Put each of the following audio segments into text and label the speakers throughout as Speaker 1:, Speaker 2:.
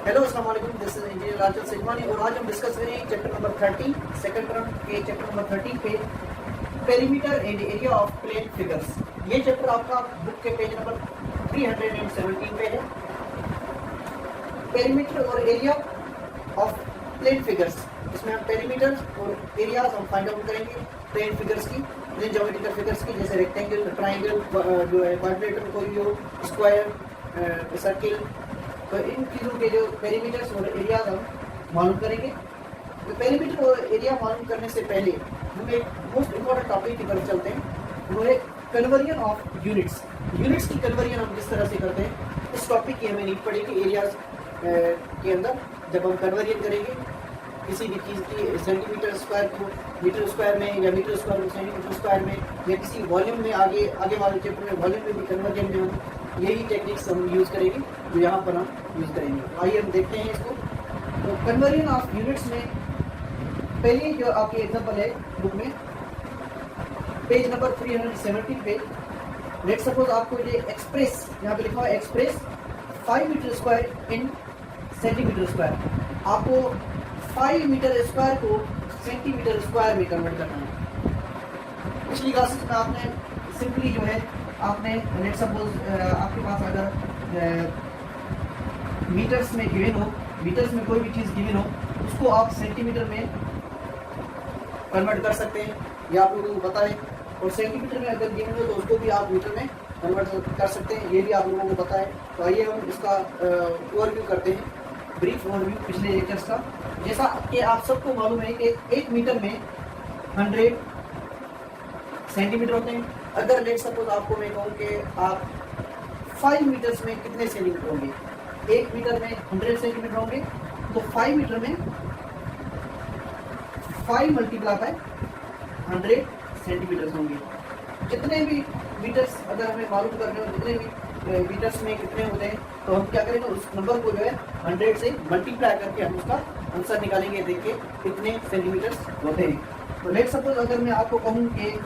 Speaker 1: Hello अस्सलाम वालेकुम, this is engineer Rajal Sijmani और आज हम डिस्कस करेंगे चैप्टर नंबर 30 सेकंड टर्म के चैप्टर नंबर 30 पे perimeter and area of plane figures. ये चैप्टर आपका बुक के पेज नंबर 317 पे है। पेरीमीटर और एरिया ऑफ प्लेन फिगर्स, इसमें हम पेरीमीटर और एरियाज हम फाइंड आउट करेंगे प्लेन फिगर्स की, प्लेन ज्योमेट्रिकल फिगर्स की, जैसे रेक्टेंगल, ट्राइंगल, जो है क्वाड्रिलेटरल, कोई हो, स्क्वायर, सर्किल। तो इन चीज़ों के जो पेरीमीटर्स और एरियाज हम मालूम करेंगे। तो पेरीमीटर और एरिया मालूम करने से पहले हम एक मोस्ट इम्पॉर्टेंट टॉपिक की तरफ चलते हैं, वो है कन्वर्जन ऑफ यूनिट्स। यूनिट्स की कन्वर्जन हम किस तरह से करते हैं, इस टॉपिक की हमें नीड पड़ेगी एरियाज के अंदर। जब हम कन्वर्जन करेंगे किसी भी चीज़ की सेंटीमीटर स्क्वायर को मीटर स्क्वायर में या मीटर स्क्वायर को सेंटीमीटर स्क्वायर में या किसी वॉल्यूम में, आगे वाले चैप्टर में वॉल्यूम में भी कन्वर्जन में हम यही टेक्निक्स हम यूज़ करेंगे जो यहाँ पर हम यूज़ करेंगे। आइए हम देखते हैं इसको। तो कन्वर्जन ऑफ यूनिट्स में पहली जो आपकी एग्जांपल है बुक में पेज नंबर 370 पे, लेट सपोज आपको ये एक्सप्रेस, यहाँ पे लिखा हुआ है express 5 metre square in centimetre square. आपको 5 मीटर स्क्वायर को सेंटीमीटर स्क्वायर में कन्वर्ट करना है। पिछली क्लासेस में आपने सिंपली जो है आपने लेट सपोज आपके पास अगर मीटर्स में गिवन हो, मीटर्स में कोई भी चीज़ गिवन हो, उसको आप सेंटीमीटर में कन्वर्ट कर सकते हैं, ये आप लोगों को पता है। और सेंटीमीटर में अगर गिवन हो तो उसको भी आप मीटर में कन्वर्ट कर सकते हैं, ये भी आप लोगों को पता है। तो आइए हम इसका ओवरव्यू करते हैं, ब्रीफ ओवरव्यू पिछले लेक्चर्स का। जैसा कि आप सबको मालूम है कि 1 मीटर में 100 सेंटीमीटर होते हैं। अगर लेट सपोज आपको मैं कहूँ कि आप 5 मीटर्स में कितने सेंटीमीटर होंगे, 1 मीटर में 100 सेंटीमीटर होंगे, तो 5 मीटर में 5 मल्टीप्लाई बाय 100 सेंटीमीटर्स होंगे। जितने भी मीटर्स अगर हमें मालूम करने हो, जितने भी मीटर्स में कितने होते हैं, तो हम क्या करेंगे, उस नंबर को जो है 100 से मल्टीप्लाई करके हम उसका आंसर निकालेंगे, देखिए कितने सेंटीमीटर्स होते हैं। तो लेट सपोज अगर मैं आपको कहूँ कि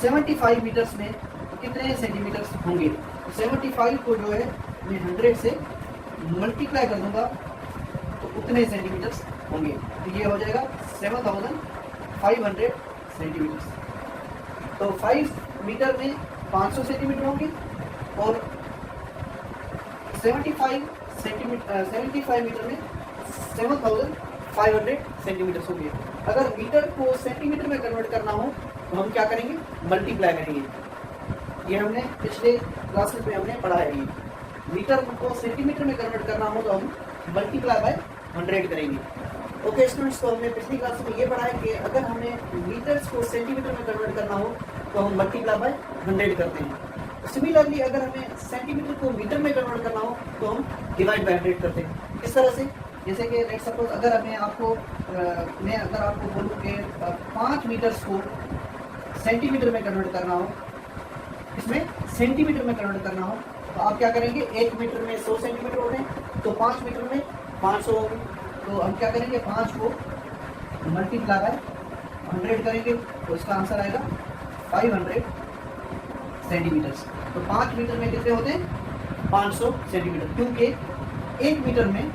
Speaker 1: 75 मीटर्स में कितने सेंटीमीटर्स होंगे, तो 75 को जो है मैं 100 से मल्टीप्लाई कर दूंगा तो उतने सेंटीमीटर्स होंगे। तो ये हो जाएगा 7500 सेंटीमीटर्स। तो 5 मीटर में 500 सेंटीमीटर होंगे और 75 मीटर में 7500 सेंटीमीटर्स होंगे। अगर मीटर को सेंटीमीटर में कन्वर्ट करना हो तो हम क्या करेंगे, मल्टीप्लाई करेंगे। ये हमने पिछले क्लासेस में हमने पढ़ा है। ये मीटर को सेंटीमीटर में कन्वर्ट करना हो तो हम मल्टीप्लाई बाय 100 करेंगे। ओके स्टूडेंट्स, तो हमने पिछली क्लास में ये पढ़ा है कि अगर हमें मीटर्स को सेंटीमीटर में कन्वर्ट करना हो तो हम मल्टीप्लाई बाय 100 करते हैं। सिमिलरली अगर हमें सेंटीमीटर को मीटर में कन्वर्ट करना हो तो हम डिवाइड बाय 100 करते हैं। इस तरह से, जैसे कि लेट सपोज अगर मैं आपको बोलूँ कि 5 मीटर्स को सेंटीमीटर में कन्वर्ट करना हो, इसमें सेंटीमीटर में कन्वर्ट करना हो, तो आप क्या करेंगे, 1 मीटर में 100 सेंटीमीटर होते हैं, तो 5 मीटर में 500 होंगे। तो हम क्या करेंगे, 5 को मल्टीप्लाई बाय 100 करेंगे तो इसका आंसर आएगा 500 सेंटीमीटर्स। तो 5 मीटर में कितने होते हैं, 500 सेंटीमीटर, क्योंकि 1 मीटर में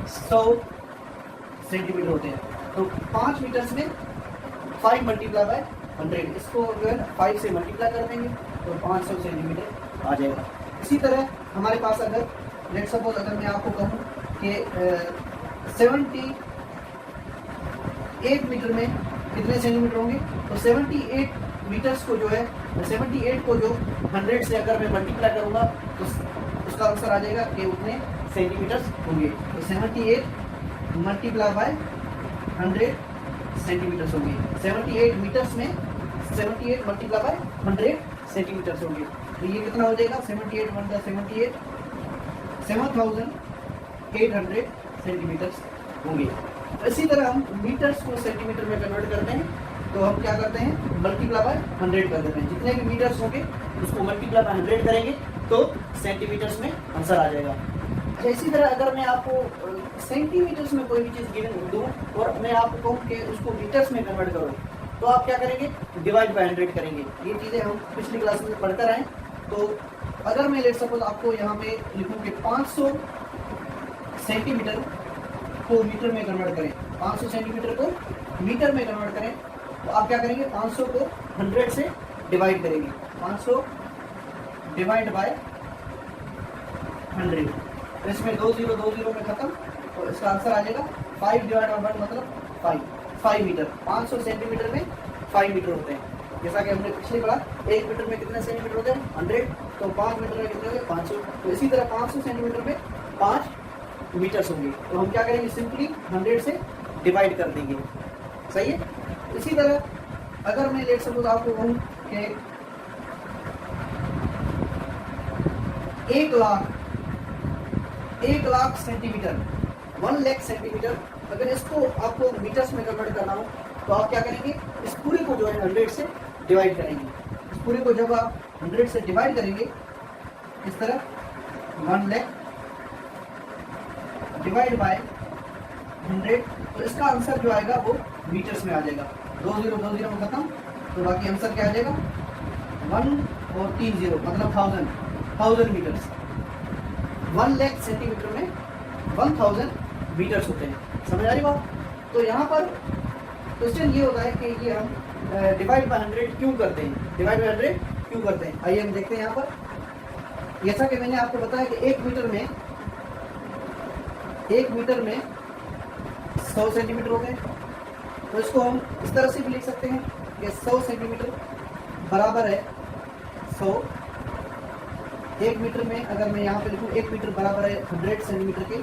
Speaker 1: 100 सेंटीमीटर होते हैं। तो 5 मीटर्स में 5 मल्टीप्लाई बाय 100, इसको जो है 5 से मल्टीप्लाई कर देंगे तो 500 सेंटीमीटर आ जाएगा। इसी तरह हमारे पास अगर लेट सपोज अगर मैं आपको कहूँ कि 78 मीटर में कितने सेंटीमीटर होंगे, तो 78 मीटर्स को जो है 78 को जो 100 से अगर मैं मल्टीप्लाई करूँगा तो उसका आंसर आ जाएगा कि उतने सेंटीमीटर्स होंगे। तो 78 मल्टीप्लाई बाय 100 सेंटीमीटर्स होंगे। 78 मीटर्स में 78 मल्टीप्लाई बाय 100 सेंटीमीटर्स होंगे। तो ये कितना हो जाएगा, 78 × 78 7800 सेंटीमीटर्स होंगे। इसी तरह हम मीटर्स को सेंटीमीटर में कन्वर्ट करते हैं, तो हम क्या करते हैं, मल्टीप्लाई बाय 100 कर देते हैं। जितने भी मीटर्स होंगे उसको मल्टीप्लाई बाय 100 करेंगे तो सेंटीमीटर्स में आंसर आ जाएगा। इसी तरह अगर मैं आपको सेंटीमीटर्स में कोई भी चीज़ गिवन दूँ और मैं आपको कहूँ कि उसको मीटर्स में कन्वर्ट करो, तो आप क्या करेंगे, डिवाइड बाय 100 करेंगे। ये चीज़ें हम पिछली क्लास में पढ़कर आए। तो अगर मैं लेट सपोज आपको यहाँ पे लिखूँ कि 500 सेंटीमीटर को मीटर में कन्वर्ट करें, 500 सेंटीमीटर को मीटर में कन्वर्ट करें, तो आप क्या करेंगे, 500 को 100 से डिवाइड करेंगे, 500 डिवाइड बाय 100, तो इसमें 2 0 में खत्म, तो इसका आंसर आ जाएगा 5 डिवाइड बाय 1 मतलब 5 मीटर। 500 सेंटीमीटर में 5 मीटर होते हैं, जैसा कि हमने पिछले पढ़ा 1 मीटर में कितने सेंटीमीटर होते हैं 100, तो 5 मीटर में कितने होंगे 500, तो इसी तरह 500 सेंटीमीटर में 5 मीटर्स होंगे, तो हम क्या करेंगे, सिंपली 100 से डिवाइड कर देंगे, सही है। इसी तरह अगर मैं लेट सपोज आपको कहूँ कि 1 लाख सेंटीमीटर, 1 लाख सेंटीमीटर, अगर इसको आपको मीटर्स में कन्वर्ट करना हो तो आप क्या करेंगे, इस पूरे को जो है 100 से डिवाइड करेंगे। इस पूरे को जब आप 100 से डिवाइड करेंगे इस तरह 1 लाख डिवाइड बाय 100, तो इसका आंसर जो आएगा वो मीटर्स में आ जाएगा। 2 0 में खत्म, तो बाकी आंसर क्या आ जाएगा 1 और 3 0 मतलब 1000 मीटर्स। 1 लाख सेंटीमीटर में 1000 मीटर्स होते हैं, समझ आ रही बात। तो यहाँ पर क्वेश्चन ये होता है कि ये हम डिवाइड बाय 100 क्यों करते हैं, डिवाइड बाय 100 क्यों करते हैं, आइए हम देखते हैं। यहाँ पर जैसा कि मैंने आपको बताया कि 1 मीटर में 100 सेंटीमीटर होते हैं, तो इसको हम इस तरह से भी लिख सकते हैं कि 100 सेंटीमीटर बराबर है 100। 1 मीटर में अगर मैं यहाँ पे लिखूँ 1 मीटर बराबर है 100 सेंटीमीटर के,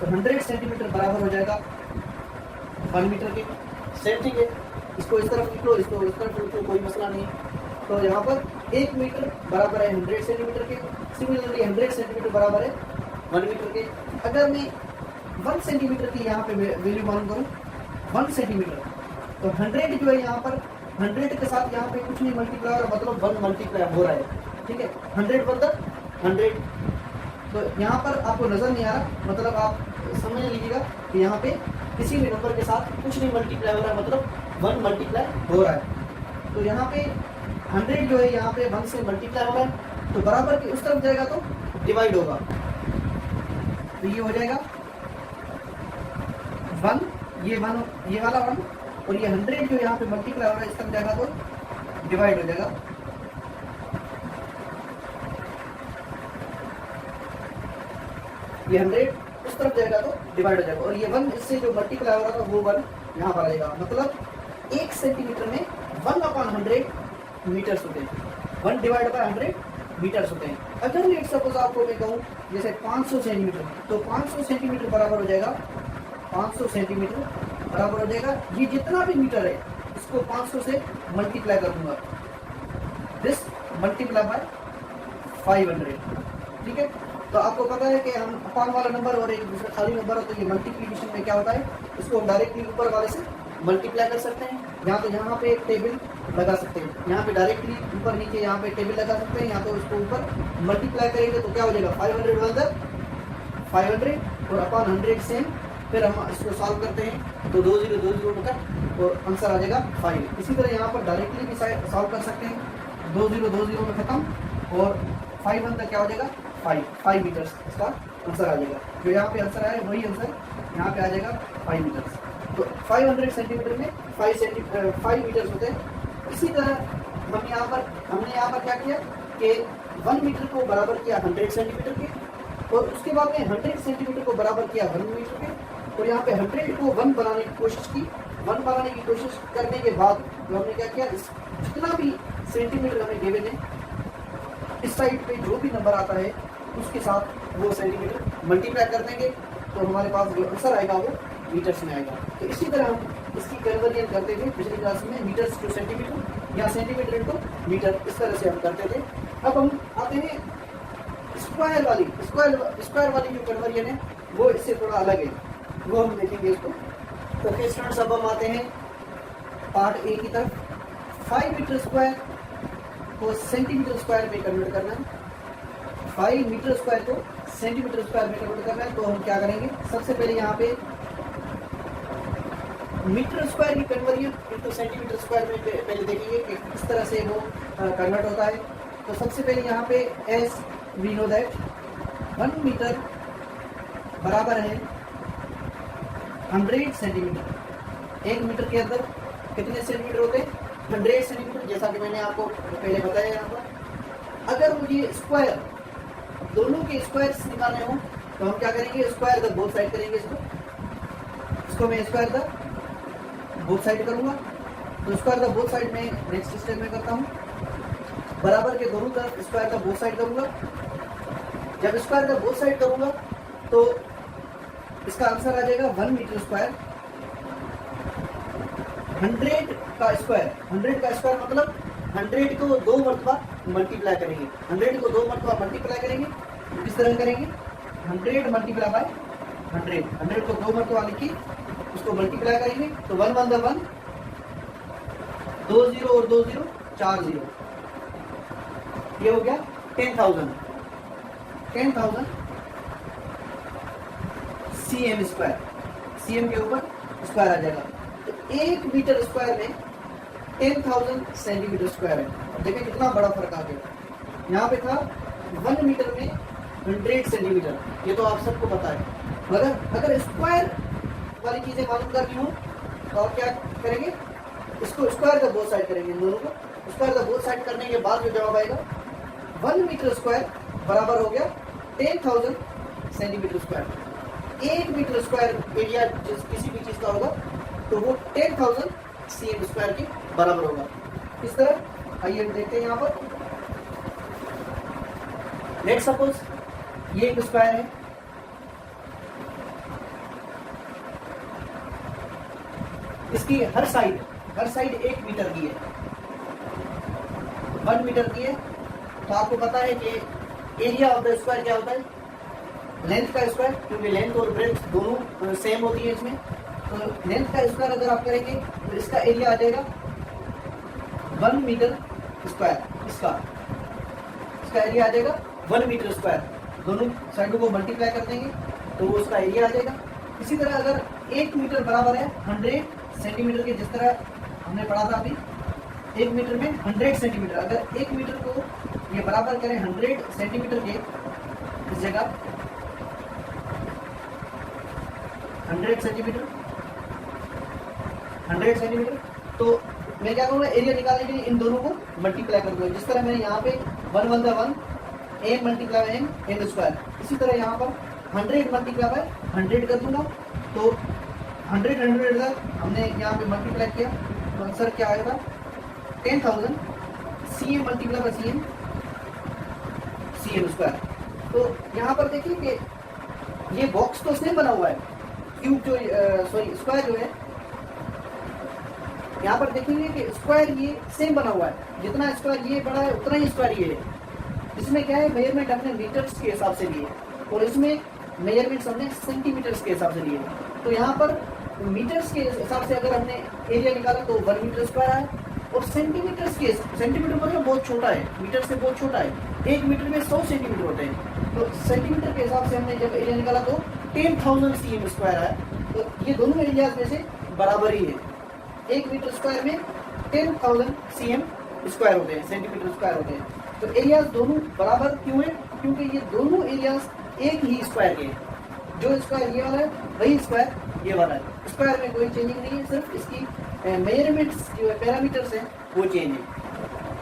Speaker 1: तो 100 सेंटीमीटर बराबर हो जाएगा 1 मीटर के, सेम ठीक है। इसको इस तरफ लिख लो, इसको इस तरफ लिख लो, कोई मसला नहीं। तो यहाँ पर 1 मीटर बराबर है 100 सेंटीमीटर के, सिमिलरली 100 सेंटीमीटर बराबर है 1 मीटर के। अगर मैं 1 सेंटीमीटर की यहाँ पे वैल्यू मालूम करूँ 1 सेंटीमीटर, तो 100 जो है यहाँ पर 100 के साथ यहाँ पे कुछ नहीं मल्टीप्लाई हो रहा, मतलब 1 मल्टीप्लाई हो रहा है, ठीक है। 100 बराबर 100, तो यहाँ पर आपको नज़र नहीं आ रहा, मतलब आप समझ लीजिएगा कि यहाँ पे किसी भी नंबर के साथ कुछ नहीं मल्टीप्लाई हो रहा है, मतलब 1 मल्टीप्लाई हो रहा है। तो यहाँ पे 100 जो है यहाँ पे 1 से मल्टीप्लाई हो रहा है, तो बराबर के उस तरफ जाएगा तो डिवाइड होगा, तो ये हो जाएगा 1, ये वाला 1, और ये 100 जो यहाँ पे मल्टीप्लाई हो रहा है इस तरफ जाएगा तो डिवाइड हो जाएगा। ये 100 उस तरफ जाएगा तो डिवाइड हो जाएगा, और ये 1 इससे जो मल्टीप्लाई हो रहा था वो 1 यहाँ पर आ जाएगा, मतलब 1 सेंटीमीटर में 1/100 मीटर्स होते हैं, 1 डिवाइड बाय 100 मीटर्स होते हैं। अगर लेट सपोज आपको मैं कहूँ जैसे 500 सेंटीमीटर, तो 500 सेंटीमीटर बराबर हो जाएगा, 500 सेंटीमीटर बराबर हो जाएगा, ये जितना भी मीटर है इसको 500 से मल्टीप्लाई कर दूंगा, दिस मल्टीप्लाई बाय 500, ठीक है। तो आपको पता है कि हम अपान वाला नंबर और एक दूसरा खाली नंबर हो, तो ये मल्टीप्लिकेशन में क्या होता है, इसको हम डायरेक्टली ऊपर वाले से मल्टीप्लाई कर सकते हैं, यहाँ तो यहाँ पे एक टेबल लगा सकते हैं, यहाँ पे डायरेक्टली ऊपर नीचे यहाँ पे टेबल लगा सकते हैं, यहाँ तो इसको ऊपर मल्टीप्लाई करेंगे तो क्या हो जाएगा 500 और अपान 100 सेम, फिर हम इसको सॉल्व करते हैं तो 2 0 में कट और आंसर आ जाएगा 5। इसी तरह यहाँ पर डायरेक्टली भी सॉल्व कर सकते हैं, 2 0 में खत्म और 5 अंदर क्या हो जाएगा 5 मीटर्स, इसका आंसर आ जाएगा। जो यहाँ पे आंसर आया वही आंसर यहाँ पे आ जाएगा 5 मीटर्स। तो 500 सेंटीमीटर में 5 मीटर्स होते हैं। इसी तरह हमने यहाँ पर क्या किया कि 1 मीटर को बराबर किया 100 सेंटीमीटर के, और उसके बाद में 100 सेंटीमीटर को बराबर किया 1 मीटर के, और यहाँ पे 100 को 1 बनाने की कोशिश की। 1 बनाने की कोशिश करने के बाद तो हमने क्या किया, जितना भी सेंटीमीटर हमें गिवन है इस साइड पे जो भी नंबर आता है उसके साथ वो सेंटीमीटर मल्टीप्लाई कर देंगे, तो हमारे पास जो आंसर आएगा वो मीटर्स में आएगा। तो इसी तरह हम इसकी कन्वर्जन करते थे पिछली क्लास में, मीटर्स टू सेंटीमीटर या सेंटीमीटर इनटू मीटर, इस तरह से हम करते थे। अब हम आते हैं स्क्वायर वाली जो कन्वर्जन है वो इससे थोड़ा अलग है, वो हम देखेंगे इसको। तो फिर स्टूडेंट्स अब हम आते हैं पार्ट ए की तरफ। 5 मीटर स्क्वायर को सेंटीमीटर स्क्वायर में कन्वर्ट करना है, 5 मीटर स्क्वायर को सेंटीमीटर स्क्वायर में कन्वर्ट करना है। तो हम क्या करेंगे, सबसे पहले यहाँ पे मीटर स्क्वायर की कन्वर्जन इनटू सेंटीमीटर स्क्वायर में पहले देखेंगे कि किस तरह से वो कन्वर्ट होता है। तो सबसे पहले यहाँ पे as we know that 1 metre बराबर है 100 सेंटीमीटर। 1 मीटर के अंदर कितने सेंटीमीटर होते हैं? 100 सेंटीमीटर, जैसा कि मैंने आपको पहले बताया यहाँ पर। अगर मुझे स्क्वायर, दोनों के स्क्वायर निकालने हो तो हम क्या करेंगे? स्क्वायर द बोथ साइड करेंगे। इसको मैं स्क्वायर द बोथ साइड करूंगा। तो स्क्वायर द बोथ साइड में नेक्स्ट स्टेप में करता हूँ, बराबर के दोनों तरफ स्क्वायर द बोथ साइड करूंगा। जब स्क्वायर द बोथ साइड करूंगा तो इसका आंसर आ जाएगा 1 मीटर स्क्वायर। 100 का स्क्वायर, 100 का स्क्वायर मतलब 100 को 2 मरतबा मल्टीप्लाई करेंगे। 100 को 2 मरतबा मल्टीप्लाई करेंगे, किस तरह करेंगे? 100 मल्टीप्लाई बाय 100, 100 को 2 मरतबा लिखी, उसको मल्टीप्लाई करेंगे तो 1 1 द 1, 2 0 और 2 0 4 0, ये हो गया 10,000 cm स्क्वायर। cm के ऊपर स्क्वायर आ जाएगा। तो 1 मीटर स्क्वायर में 10,000 सेंटीमीटर स्क्वायर है। अब देखिए कितना बड़ा फर्क आ गया। यहाँ पे था 1 मीटर में 100 सेंटीमीटर, ये तो आप सबको पता है। मगर अगर स्क्वायर वाली चीजें मालूम करनी हो तो आप क्या करेंगे? इसको स्क्वायर द बोथ साइड करेंगे। इन दोनों को स्क्वायर द बोथ साइड करने के बाद जो जवाब आएगा 1 मीटर स्क्वायर बराबर हो गया 10,000 centimetre square. 1 metre square area किसी भी चीज का होगा तो वो 10,000 cm स्क्वायर के बराबर होगा। इस तरह आइए हम देखते हैं यहाँ पर। लेट्स सपोज ये एक स्क्वायर है, इसकी हर साइड 1 मीटर की है, 1 मीटर की है। तो आपको पता है कि एरिया ऑफ द स्क्वायर क्या होता है? लेंथ का स्क्वायर, क्योंकि लेंथ और ब्रेड्थ दोनों सेम होती है इसमें। तो लेंथ का स्क्वायर अगर आप करेंगे तो इसका एरिया आ जाएगा 1 मीटर स्क्वायर। इसका एरिया आ जाएगा 1 मीटर स्क्वायर। दोनों साइडों को मल्टीप्लाई कर देंगे तो वो उसका एरिया आ जाएगा। इसी तरह अगर 1 मीटर बराबर है 100 सेंटीमीटर के, जिस तरह हमने पढ़ा था अभी, 1 मीटर में 100 सेंटीमीटर। अगर 1 मीटर को ये बराबर करें 100 सेंटीमीटर के, इस जगह 100 सेंटीमीटर, तो मैं क्या करूँगा? एरिया निकालने के लिए इन दोनों को मल्टीप्लाई कर दूंगा। जिस तरह मैंने यहाँ पे 1 1 the 1 m multiply by m square, इसी तरह यहाँ पर 100 मल्टीप्लाई बाय 100 कर दूंगा। तो 100 हमने यहाँ पे मल्टीप्लाई किया तो आंसर क्या आएगा? 10,000 cm multiply bye cm square. तो यहाँ पर देखिए कि ये बॉक्स तो सेम बना हुआ है, क्यूब जो स्क्वायर जो है, यहाँ पर देखेंगे कि स्क्वायर ये सेम बना हुआ है। जितना स्क्वायर ये बड़ा है उतना ही स्क्वायर ये है। इसमें क्या है? मेजरमेंट हमने मीटर्स के हिसाब से लिए और इसमें मेजरमेंट्स हमने सेंटीमीटर्स के हिसाब से लिए। तो यहाँ पर मीटर्स के हिसाब से अगर हमने एरिया निकाला तो 1 मीटर स्क्वायर आया, और सेंटीमीटर मतलब बहुत छोटा है, मीटर से बहुत छोटा है। 1 मीटर में 100 सेंटीमीटर होते हैं। तो सेंटीमीटर के हिसाब से हमने जब एरिया निकाला तो 10,000 cm स्क्वायर आया। तो ये दोनों एरियाज में से बराबर ही है। 1 मीटर स्क्वायर में 10,000 cm स्क्वायर होते हैं, सेंटीमीटर स्क्वायर होते हैं। तो एरियाज दोनों बराबर क्यों है? क्योंकि ये दोनों एरियाज एक ही स्क्वायर के हैं। जो स्क्वायर ये वाला है वही स्क्वायर ये वाला है। स्क्वायर में कोई चेंजिंग नहीं है, सिर्फ इसकी मेजरमेंट्स जो पैरामीटर्स हैं वो चेंज है।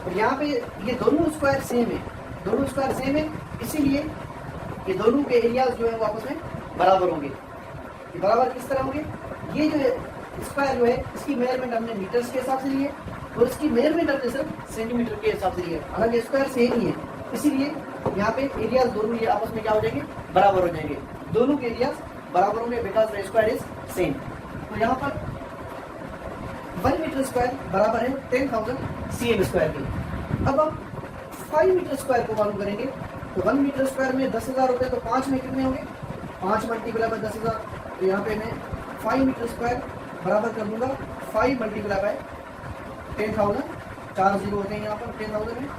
Speaker 1: और यहाँ पे ये दोनों स्क्वायर सेम है, इसीलिए ये दोनों के एरियाज जो है वो आपस में बराबर होंगे। ये बराबर किस तरह होंगे? ये जो है स्क्वायर जो है इसकी मेजरमेंट हमने मीटर्स के हिसाब से लिए और इसकी मेजरमेंट हमने सिर्फ सेंटीमीटर के हिसाब से लिए। हालांकि स्क्वायर सेम ही है, इसीलिए यहाँ पे एरियाज दोनों ये आपस में क्या हो जाएंगे? बराबर हो जाएंगे। दोनों के एरियाज बराबर होंगे because the square is same. तो यहाँ पर 1 मीटर स्क्वायर बराबर है 10,000 cm स्क्वायर के। अब हम 5 मीटर स्क्वायर को मालूम करेंगे। तो 1 मीटर स्क्वायर में 10,000 होते हैं, तो 5 में कितने होंगे? 5 मल्टीप्लाई बाय 10,000। तो यहाँ पे मैं 5 मीटर स्क्वायर बराबर कर दूंगा 5 मल्टीप्लाई बाय 10,000। 4 जीरो होते हैं यहाँ पर 10,000 में।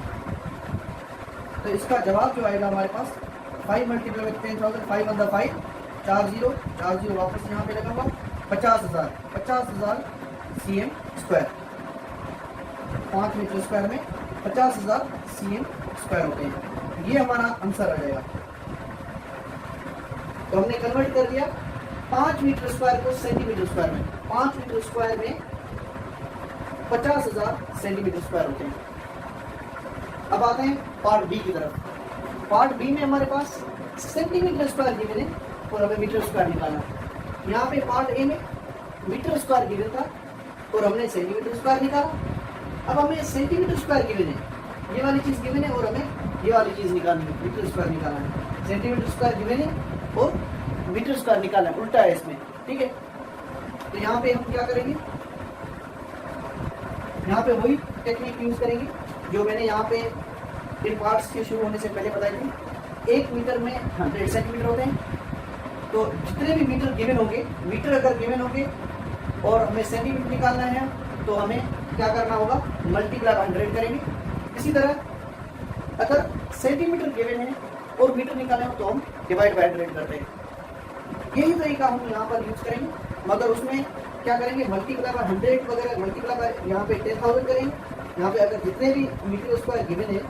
Speaker 1: तो इसका जवाब जो आएगा हमारे पास 5 मल्टीप्लाई बाय 10,000, 5 1 5, 4 जीरो वापस यहाँ पे लगाऊंगा 50,000 cm स्क्वायर। 5 मीटर स्क्वायर में 50,000 cm स्क्वायर होते हैं। ये हमारा आंसर आ जाएगा। तो हमने कन्वर्ट कर दिया 5 मीटर स्क्वायर को सेंटीमीटर स्क्वायर में। 5 मीटर स्क्वायर में 50,000 सेंटीमीटर स्क्वायर होते हैं। अब आते हैं पार्ट बी की तरफ। पार्ट बी में हमारे पास सेंटीमीटर स्क्वायर गिवन है और हमें मीटर स्क्वायर निकालना है। यहाँ पे पार्ट ए में मीटर स्क्वायर गिवन था और हमने सेंटीमीटर स्क्वायर निकाला। अब हमें सेंटीमीटर स्क्वायर गिवन है, ये वाली चीज गिवन है और हमें ये वाली चीज निकालनी है, मीटर स्क्वायर निकालना है। सेंटीमीटर स्क्वायर गिवन है और मीटर स्क्वायर निकालना है, उल्टा है इसमें, ठीक है। तो यहाँ पे हम क्या करेंगे, यहाँ पे वही टेक्निक यूज करेंगे जो मैंने यहाँ पे इन पार्ट्स के शुरू होने से पहले बताई थी। 1 मीटर में 100 सेंटीमीटर होते हैं, तो जितने भी मीटर गिवन होंगे, मीटर अगर गिवन होंगे और हमें सेंटीमीटर निकालना है तो हमें क्या करना होगा, मल्टीप्लाई 100 करेंगे। इसी तरह अगर सेंटीमीटर गिवन है और मीटर निकालना हो तो हम डिवाइड बाय 100 करते हैं। यही तरीका हम यहाँ पर यूज करेंगे, मगर उसमें क्या करेंगे, मल्टीप्लाई बाय 100 वगैरह, मल्टीप्लाई बाय यहाँ पे 10,000 करेंगे। यहाँ पे अगर जितने भी मीटर स्क्वायर गिवन है,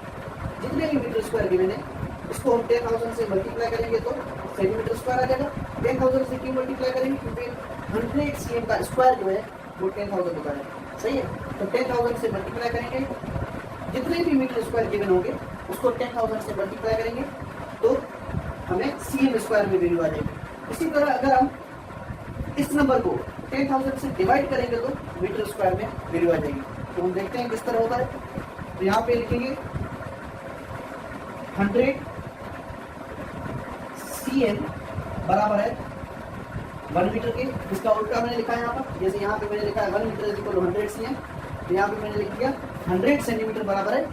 Speaker 1: जितने भी मीटर स्क्वायर गिवन है, इसको हम 10,000 से मल्टीप्लाई करेंगे तो सेंटीमीटर स्क्वायर आ जाएगा। 10,000 से क्यों मल्टीप्लाई करेंगे, क्योंकि 100 cm का स्क्वायर जो है वो 10,000 होता है, सही है। तो 10,000 से मल्टीप्लाई करेंगे, जितने भी मीटर स्क्वायर गिवन होंगे उसको 10,000 से मल्टीप्लाई करेंगे तो हमें cm स्क्वायर में वैल्यू आ जाएगी। इसी तरह अगर हम इस नंबर को 10,000 से डिवाइड करेंगे तो मीटर स्क्वायर में वैल्यू आ जाएगी। तो हम देखते हैं किस तरह होता है। तो यहाँ पे लिखेंगे 100 cm बराबर है 1 मीटर के। इसका उल्टा मैंने लिखा है यहाँ पर, जैसे यहाँ पे मैंने लिखा है 1 मीटर इक्वल टू 100 cm, तो यहाँ पे मैंने लिख दिया 100 सेंटीमीटर बराबर है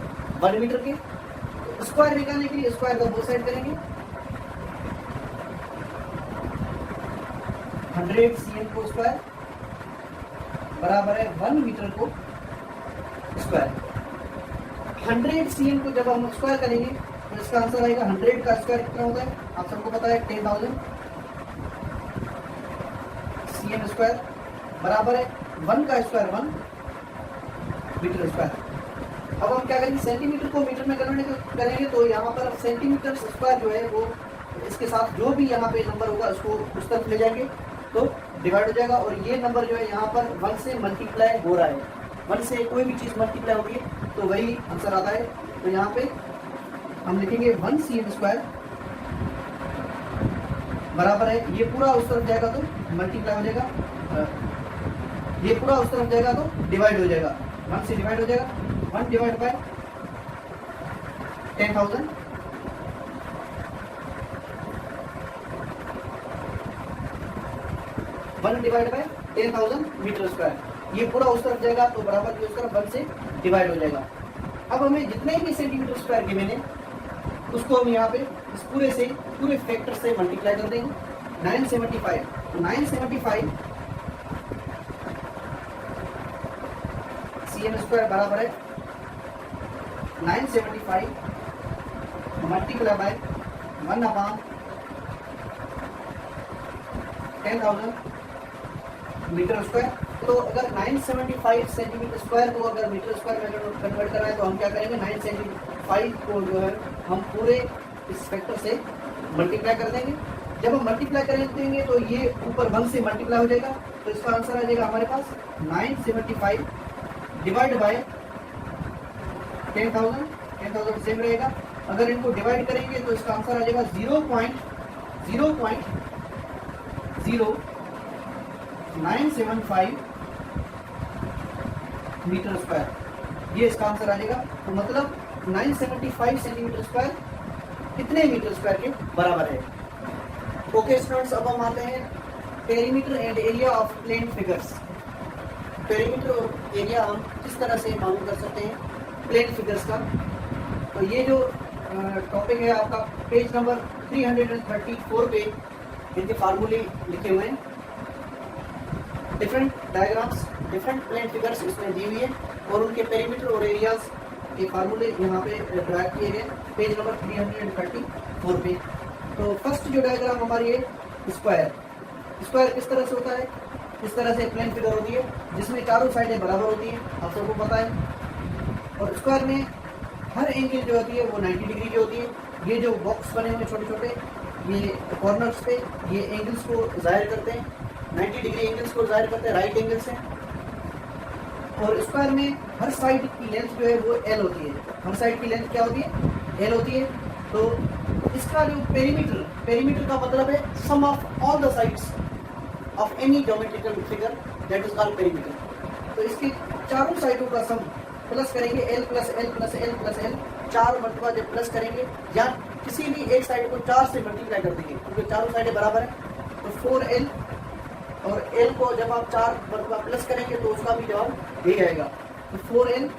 Speaker 1: 1 मीटर के। तो स्क्वायर निकालने के लिए स्क्वायर का बोथ साइड करेंगे, 100 cm को स्क्वायर बराबर है 1 मीटर को स्क्वायर। 100 cm को जब हम स्क्वायर करेंगे तो इसका आंसर आएगा 100 का स्क्वायर कितना होता है, आप सबको पता है 10,000 cm स्क्वायर बराबर है 1 का स्क्वायर 1 मीटर स्क्वायर। अब हम क्या करेंगे, सेंटीमीटर को मीटर में कन्वर्ट करेंगे तो यहाँ पर सेंटीमीटर स्क्वायर जो है वो इसके साथ जो भी यहाँ पे नंबर होगा उसको उस तरफ ले जाएंगे तो डिवाइड हो जाएगा। और ये नंबर जो है यहाँ पर 1 से मल्टीप्लाई हो रहा है, 1 से कोई भी चीज़ मल्टीप्लाई होगी तो वही आंसर आता है। तो यहाँ पे हम लिखेंगे 1 cm स्क्वायर बराबर है, ये पूरा उस तरफ जाएगा तो मल्टीप्लाई हो जाएगा, ये पूरा उस तरफ जाएगा तो डिवाइड हो जाएगा, 1 से डिवाइड हो जाएगा, 1 divide by 10,000 1 divide by 10,000 metre square. ये पूरा उस तरफ जाएगा तो बराबर ये उस तरफ 1 से डिवाइड हो जाएगा। अब हमें जितने भी सेंटीमीटर स्क्वायर गिवन है उसको हम यहाँ पे इस पूरे फैक्टर से मल्टीप्लाई कर देंगे। 975, तो 975 cm स्क्वायर बराबर है 975 मल्टीप्लाई बाय 1/10,000 मीटर स्क्वायर। तो अगर 975 सेंटीमीटर स्क्वायर को अगर मीटर स्क्वायर में कन्वर्ट करना है तो हम क्या करेंगे, 975 को जो है हम पूरे इस फैक्टर से मल्टीप्लाई कर देंगे। जब हम मल्टीप्लाई कर देंगे तो ये ऊपर 1 से मल्टीप्लाई हो जाएगा, तो इसका आंसर आ जाएगा हमारे पास 975 डिवाइड बाय 10,000 सेम रहेगा। अगर इनको डिवाइड करेंगे तो इसका आंसर आ जाएगा 0.0975 मीटर स्क्वायर, ये इसका आंसर आ जाएगा। तो मतलब 975 सेंटीमीटर स्क्वायर कितने मीटर स्क्वायर के बराबर है। ओके स्टूडेंट्स, अब हम आते हैं perimeter and area of plane figures. Perimeter और एरिया हम किस तरह से मालूम कर सकते हैं प्लेन फिगर्स का। तो ये जो टॉपिक है आपका पेज नंबर 334 पे इनके फार्मूले लिखे हुए हैं, different diagrams, different plane figures इसमें दी हुई है और उनके पेरीमीटर और एरियाज के फार्मूले यहाँ पे ड्रा किए गए पेज नंबर 334 पे। तो फर्स्ट जो डायग्राम हमारी है स्क्वायर। स्क्वायर किस तरह से होता है, इस तरह से प्लेन फिगर होती है जिसमें चारों साइडें बराबर होती हैं, आप सबको पता है। और स्क्वायर में हर एंगल जो होती है वो 90 डिग्री की होती है, ये जो बॉक्स बने हुए छोटे छोटे, ये कॉर्नर्स पे ये एंगल्स को जाहिर करते हैं, 90 डिग्री एंगल्स को जाहिर करते हैं, राइट एंगल से। और स्क्वायर में हर साइड की लेंथ जो है वो एल होती है। हर साइड की लेंथ क्या होती है? एल होती है। तो इसका जो पेरीमीटर का मतलब है sum of all the sides of any geometrical figure, that is called perimeter. तो इसके चारों साइडों का सम प्लस करेंगे, L plus L plus L plus L, 4 मरतबा जब प्लस करेंगे, या किसी भी एक साइड को 4 से मल्टीप्लाई कर देंगे क्योंकि चारों साइडें बराबर है, तो 4l, और l को जब आप 4 मरतबा प्लस करेंगे तो उसका भी जवाब यही आएगा। तो 4l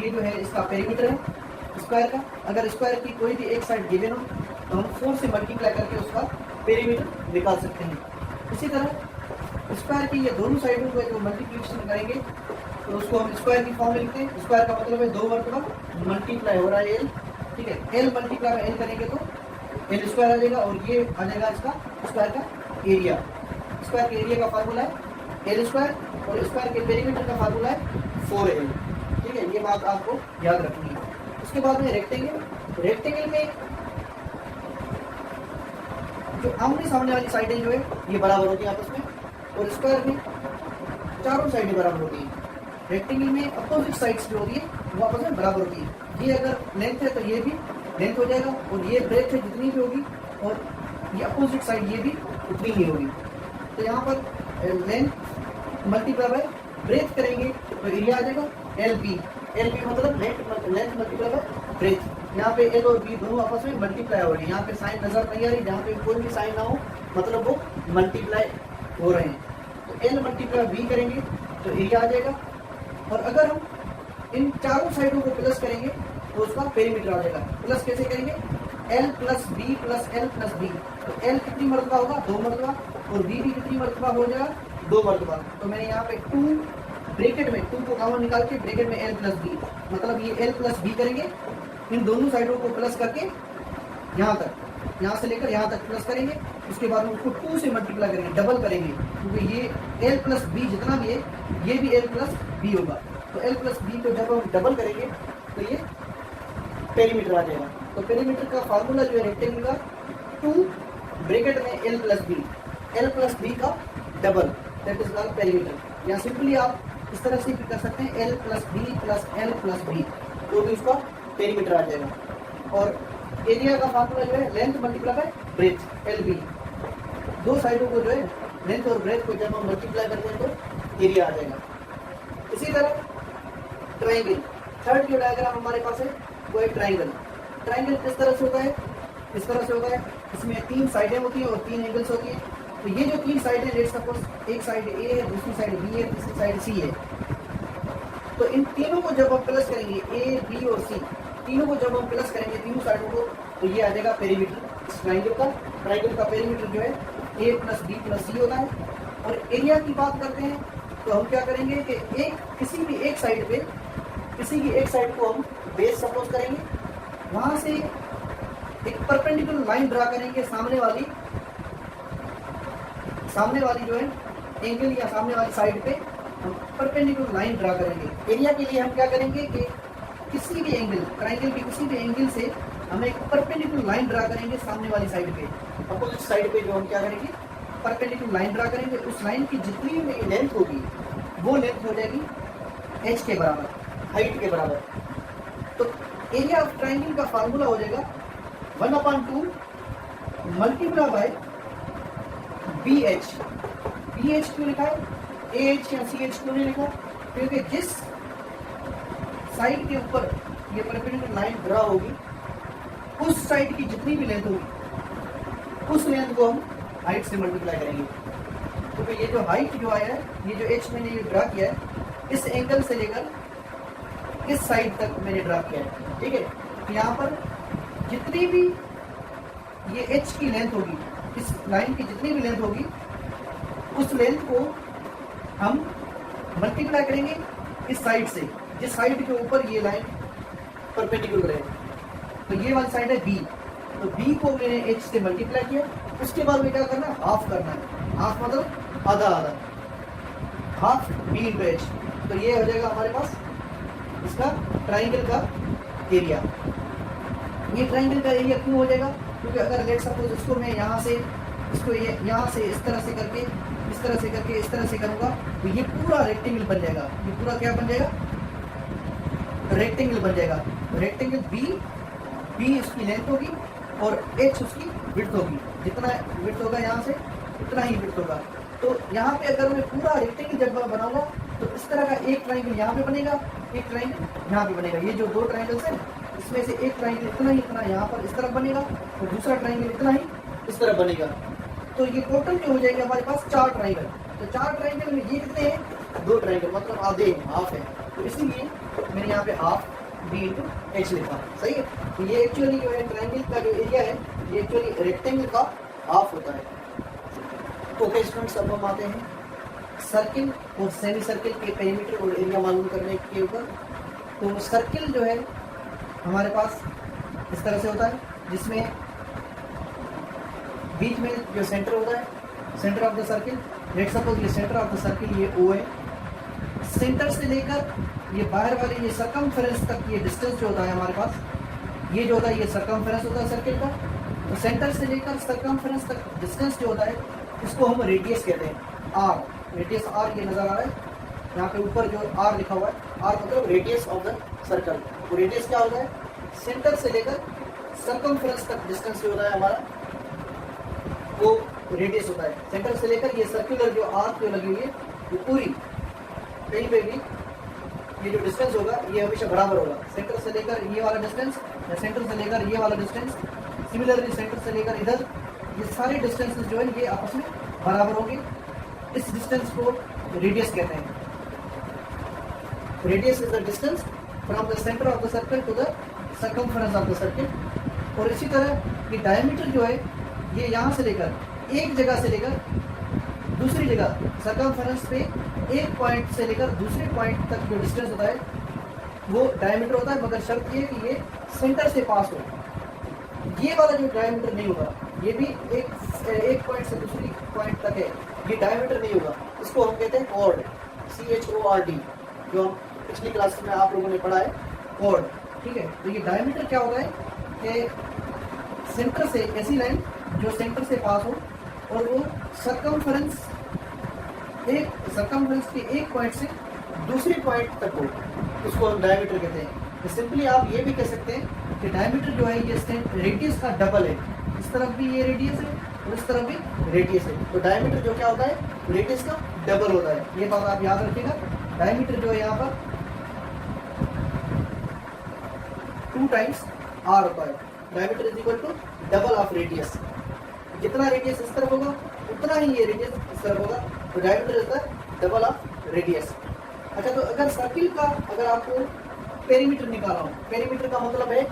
Speaker 1: ये जो है इसका पेरीमीटर है स्क्वायर का। अगर स्क्वायर की कोई भी एक साइड गिवन हो तो हम 4 से मल्टीप्लाई करके उसका पेरीमीटर निकाल सकते हैं। इसी तरह स्क्वायर की ये दोनों साइडों को जो मल्टीप्लिकेशन करेंगे तो उसको हम स्क्वायर की फॉर्म में लिखते हैं। स्क्वायर का मतलब है 2 मरतबा मल्टीप्लाई हो रहा है एल, ठीक है। एल मल्टीप्लाई में एल करेंगे तो एल स्क्वायर आ जाएगा, और ये आ जाएगा इसका स्क्वायर का एरिया। स्क्वायर के एरिया का फार्मूला है एल स्क्वायर, और स्क्वायर के पेरीमीटर का फार्मूला है 4l, ठीक है। ये बात आपको याद रखनी है। उसके बाद में रेक्टेंगल में जो आमने सामने वाली साइडें जो है ये बराबर होती है आपस में, और स्क्वायर में चारों साइडें बराबर होती हैं। रेक्टेंगल में अपोजिट साइड्स जो होती है वो आपस में बराबर होती है। ये अगर लेंथ है तो ये भी लेंथ हो जाएगा, और ये ब्रेथ है जितनी भी होगी, और ये अपोजिट साइड ये भी उतनी ही होगी। तो यहाँ पर लेंथ मल्टीप्लाई बाय ब्रेथ करेंगे तो एरिया आ जाएगा एल बी मतलब लेंथ मल्टीप्लाई बाय ब्रेथ। यहाँ पे एल और बी दोनों आपस में मल्टीप्लाई हो रही है। यहाँ पे साइन नजर नहीं आ रही, जहाँ पे कोई भी साइन ना हो मतलब वो मल्टीप्लाई हो रहे हैं। तो एल मल्टीप्लाई बी करेंगे तो एरिया आ जाएगा। और अगर हम इन चारों साइडों को प्लस करेंगे तो उसका पेरीमीटर आ जाएगा। प्लस कैसे करेंगे? L plus B plus L plus B. तो एल कितनी मरतबा होगा? 2 मरतबा, और बी भी कितनी मरतबा हो जाएगा? 2 मरतबा। तो मैंने यहाँ पे 2 ब्रैकेट में 2 को कॉमन निकाल के ब्रैकेट में एल प्लस बी, मतलब ये एल प्लस बी करेंगे। इन दोनों साइडों को प्लस करके यहाँ तक, यहाँ से लेकर यहाँ तक प्लस करेंगे। उसके बाद में उसको 2 से मल्टीप्लाई करेंगे, डबल करेंगे, क्योंकि ये एल प्लस बी जितना भी है ये भी एल प्लस बी होगा। तो एल प्लस बी को जब हम डबल करेंगे तो ये पेरीमीटर आ जाएगा। तो पेरीमीटर का फार्मूला जो है रेक्टेंगल का 2 ब्रैकेट में एल प्लस बी का double, that is called perimeter. या सिंपली आप इस तरह से भी कर सकते हैं L plus B plus L plus B, तो भी उसका पेरीमीटर आ जाएगा। और एरिया का फार्मूला जो है length multiply by breadth L B. 2 साइडों को जो है लेंथ और ब्रेथ को जब हम मल्टीप्लाई करते हैं तो एरिया आ जाएगा। इसी तरह ट्राइंगल, थर्ड जो डायग्राम हमारे पास है वो है ट्राइंगल। ट्राइंगल किस तरह से होता है? इस तरह से होता है, इसमें 3 साइडें होती हैं और 3 एंगल्स होती हैं। तो ये जो 3 साइडें, लेट्स सपोज एक साइड ए है, दूसरी साइड बी है, तीसरी साइड सी है। तो इन तीनों को जब हम प्लस करेंगे, ए बी और सी, तीनों को जब हम प्लस करेंगे तीनों साइडों को, तो ये आ जाएगा पेरीमीटर इस ट्राइंगल का। ट्राइंगल का पेरीमीटर जो है ए प्लस बी प्लस सी होता है। और एरिया की बात करते हैं तो हम क्या करेंगे कि किसी भी एक साइड पे, किसी की एक साइड को हम बेस सपोज करेंगे, वहां से एक परपेंडिकुलर लाइन ड्रा करेंगे सामने वाली जो है एंगल या सामने वाली साइड पे हम परपेंडिकुलर लाइन ड्रा करेंगे। एरिया के लिए हम क्या करेंगे कि किसी भी एंगल, ट्राइंगल के किसी भी एंगल से हम एक परपेंडिकुलर लाइन ड्रा करेंगे सामने वाली साइड पे। अपोजिट साइड पे जो हम क्या करेंगे, परपेंडिकुलर लाइन ड्रा करेंगे। उस लाइन की जितनी भी लेंथ होगी वो लेंथ हो जाएगी एच के बराबर, हाइट के बराबर। तो एरिया ऑफ ट्राइंगल का फार्मूला हो जाएगा 1/2 multiply by B H. B H क्यों लिखा है? ए एच या सी एच क्यों नहीं लिखा? क्योंकि जिस साइड के ऊपर ये परपेंडिकुलर लाइन ड्रा होगी उस साइड की जितनी भी लेंथ होगी उस लेंथ को हम हाइट से मल्टीप्लाई करेंगे। क्योंकि ये जो हाइट जो आया है, ये जो एच मैंने ये ड्रा किया है, इस एंगल से लेकर इस साइड तक मैंने ड्रा किया है, ठीक है। तो यहाँ पर जितनी भी ये एच की लेंथ होगी, इस लाइन की जितनी भी लेंथ होगी उस लेंथ को हम मल्टीप्लाई करेंगे इस साइड से, जिस साइड के ऊपर ये लाइन परपेंडिकुलर है। तो ये वाली साइड है बी, तो बी को मैंने एच से मल्टीप्लाई किया। उसके बाद में क्या करना है? हाफ करना है। हाफ मतलब आधा आधा, हाफ बी इंटू एच। तो ये हो जाएगा हमारे पास इसका ट्राइंगल का एरिया। ये ट्राइंगल का एरिया क्यों हो जाएगा, क्योंकि अगर लेट सपोज इसको मैं यहाँ से इसको ये यहाँ से इस तरह से करके इस तरह से करके इस तरह से करूँगा तो ये पूरा रेक्टेंगल बन जाएगा। ये पूरा क्या बन जाएगा, रेक्टेंगल बन जाएगा। रेक्टेंगल बी उसकी लेंथ होगी और एच उसकी विड्थ होगी। जितना विड्थ होगा यहाँ से उतना ही विड्थ होगा। तो यहाँ पे अगर मैं पूरा रेक्टेंगल जब बनाऊंगा तो इस तरह का एक ट्राइंगल यहाँ पे बनेगा, एक ट्राइंगल यहाँ पे बनेगा। ये जो दो ट्राइंगल्स हैं इसमें से एक ट्राइंगल इतना यहाँ पर इस तरफ बनेगा और दूसरा ट्राइंगल इतना ही इस तरफ बनेगा। तो ये टोटल जो हो जाएगा हमारे पास 4 ट्राइंगल। तो 4 ट्राइंगल में ये कितने हैं, 2 ट्राइंगल, मतलब आधे हाफ है। तो इसीलिए मैंने यहाँ पे हाफ b इंटू एच लिखा, सही है। तो ये एक्चुअली जो है ट्राइंगल का जो एरिया है ये एक्चुअली रेक्टेंगल का हाफ होता है। ओके स्टूडेंट्स, अब हम आते हैं सर्किल और सेमी सर्किल के पेरीमीटर और एरिया मालूम करने के ऊपर। तो सर्किल जो है हमारे पास इस तरह से होता है, जिसमें बीच में जो सेंटर होता है, centre of the circle, let suppose ये सेंटर ऑफ द सर्किल ये O है। सेंटर से लेकर ये बाहर वाले ये सरकमफेरेंस तक ये डिस्टेंस जो होता है हमारे पास, ये जो होता है ये सरकमफेरेंस होता है सर्किल का। तो सेंटर से लेकर सरकमफेरेंस तक डिस्टेंस जो होता है इसको हम रेडियस कहते हैं, आर। रेडियस आर ये नजर आ रहा है यहाँ पे ऊपर जो आर लिखा हुआ है, आर मतलब रेडियस ऑफ द सर्कल। तो रेडियस क्या होता है, सेंटर से लेकर सरकमफेरेंस तक डिस्टेंस जो होता है हमारा वो रेडियस होता है। सेंटर से लेकर ये सर्कुलर जो आर्क जो लगी हुई है ये पूरी कहीं पे भी ये जो डिस्टेंस होगा ये हमेशा बराबर होगा। सेंटर से लेकर ये वाला डिस्टेंस या सेंटर से लेकर ये वाला डिस्टेंस, सिमिलरली सेंटर से लेकर इधर ये सारे डिस्टेंसेस जो है ये आपस में बराबर होंगे। इस डिस्टेंस को रेडियस कहते हैं। Radius is the distance from the centre of the circle to the circumference of the circle. और इसी तरह ये डायमीटर जो है ये यहाँ से लेकर एक जगह से लेकर दूसरी जगह सर्कमफेरेंस पे एक पॉइंट से लेकर दूसरे पॉइंट तक जो डिस्टेंस होता है वो डायमीटर होता है, मगर शर्त ये कि ये सेंटर से पास हो। ये वाला जो डायमीटर नहीं होगा, ये भी एक पॉइंट से दूसरी पॉइंट तक है, ये डायमीटर नहीं होगा। इसको हम कहते हैं कॉर्ड, CHORD, जो हम पिछली क्लास में आप लोगों ने पढ़ा है, कॉर्ड। ठीक है, तो ये डायमीटर क्या होता है कि सेंटर से ऐसी लाइन जो सेंटर से पास हो और वो सर्कमफेरेंस के एक पॉइंट से दूसरे पॉइंट तक हो, उसको हम डायमीटर कहते हैं। तो सिंपली आप ये भी कह सकते हैं कि डायमीटर जो है ये रेडियस का डबल है। इस तरफ भी ये रेडियस है और इस तरफ भी रेडियस है। तो डायमीटर जो क्या होता है, रेडियस का डबल होता है। ये बात आप याद रखिएगा। डायमीटर जो है यहाँ पर 2 टाइम्स r होता है। Diameter is equal to double of radius. जितना रेडियस इस तरफ होगा उतना ही ये रेडियस इस तरफ होगा। तो diameter is the double of radius. अच्छा, तो अगर सर्किल का अगर आपको पेरीमीटर निकालना हो, पेरीमीटर का मतलब है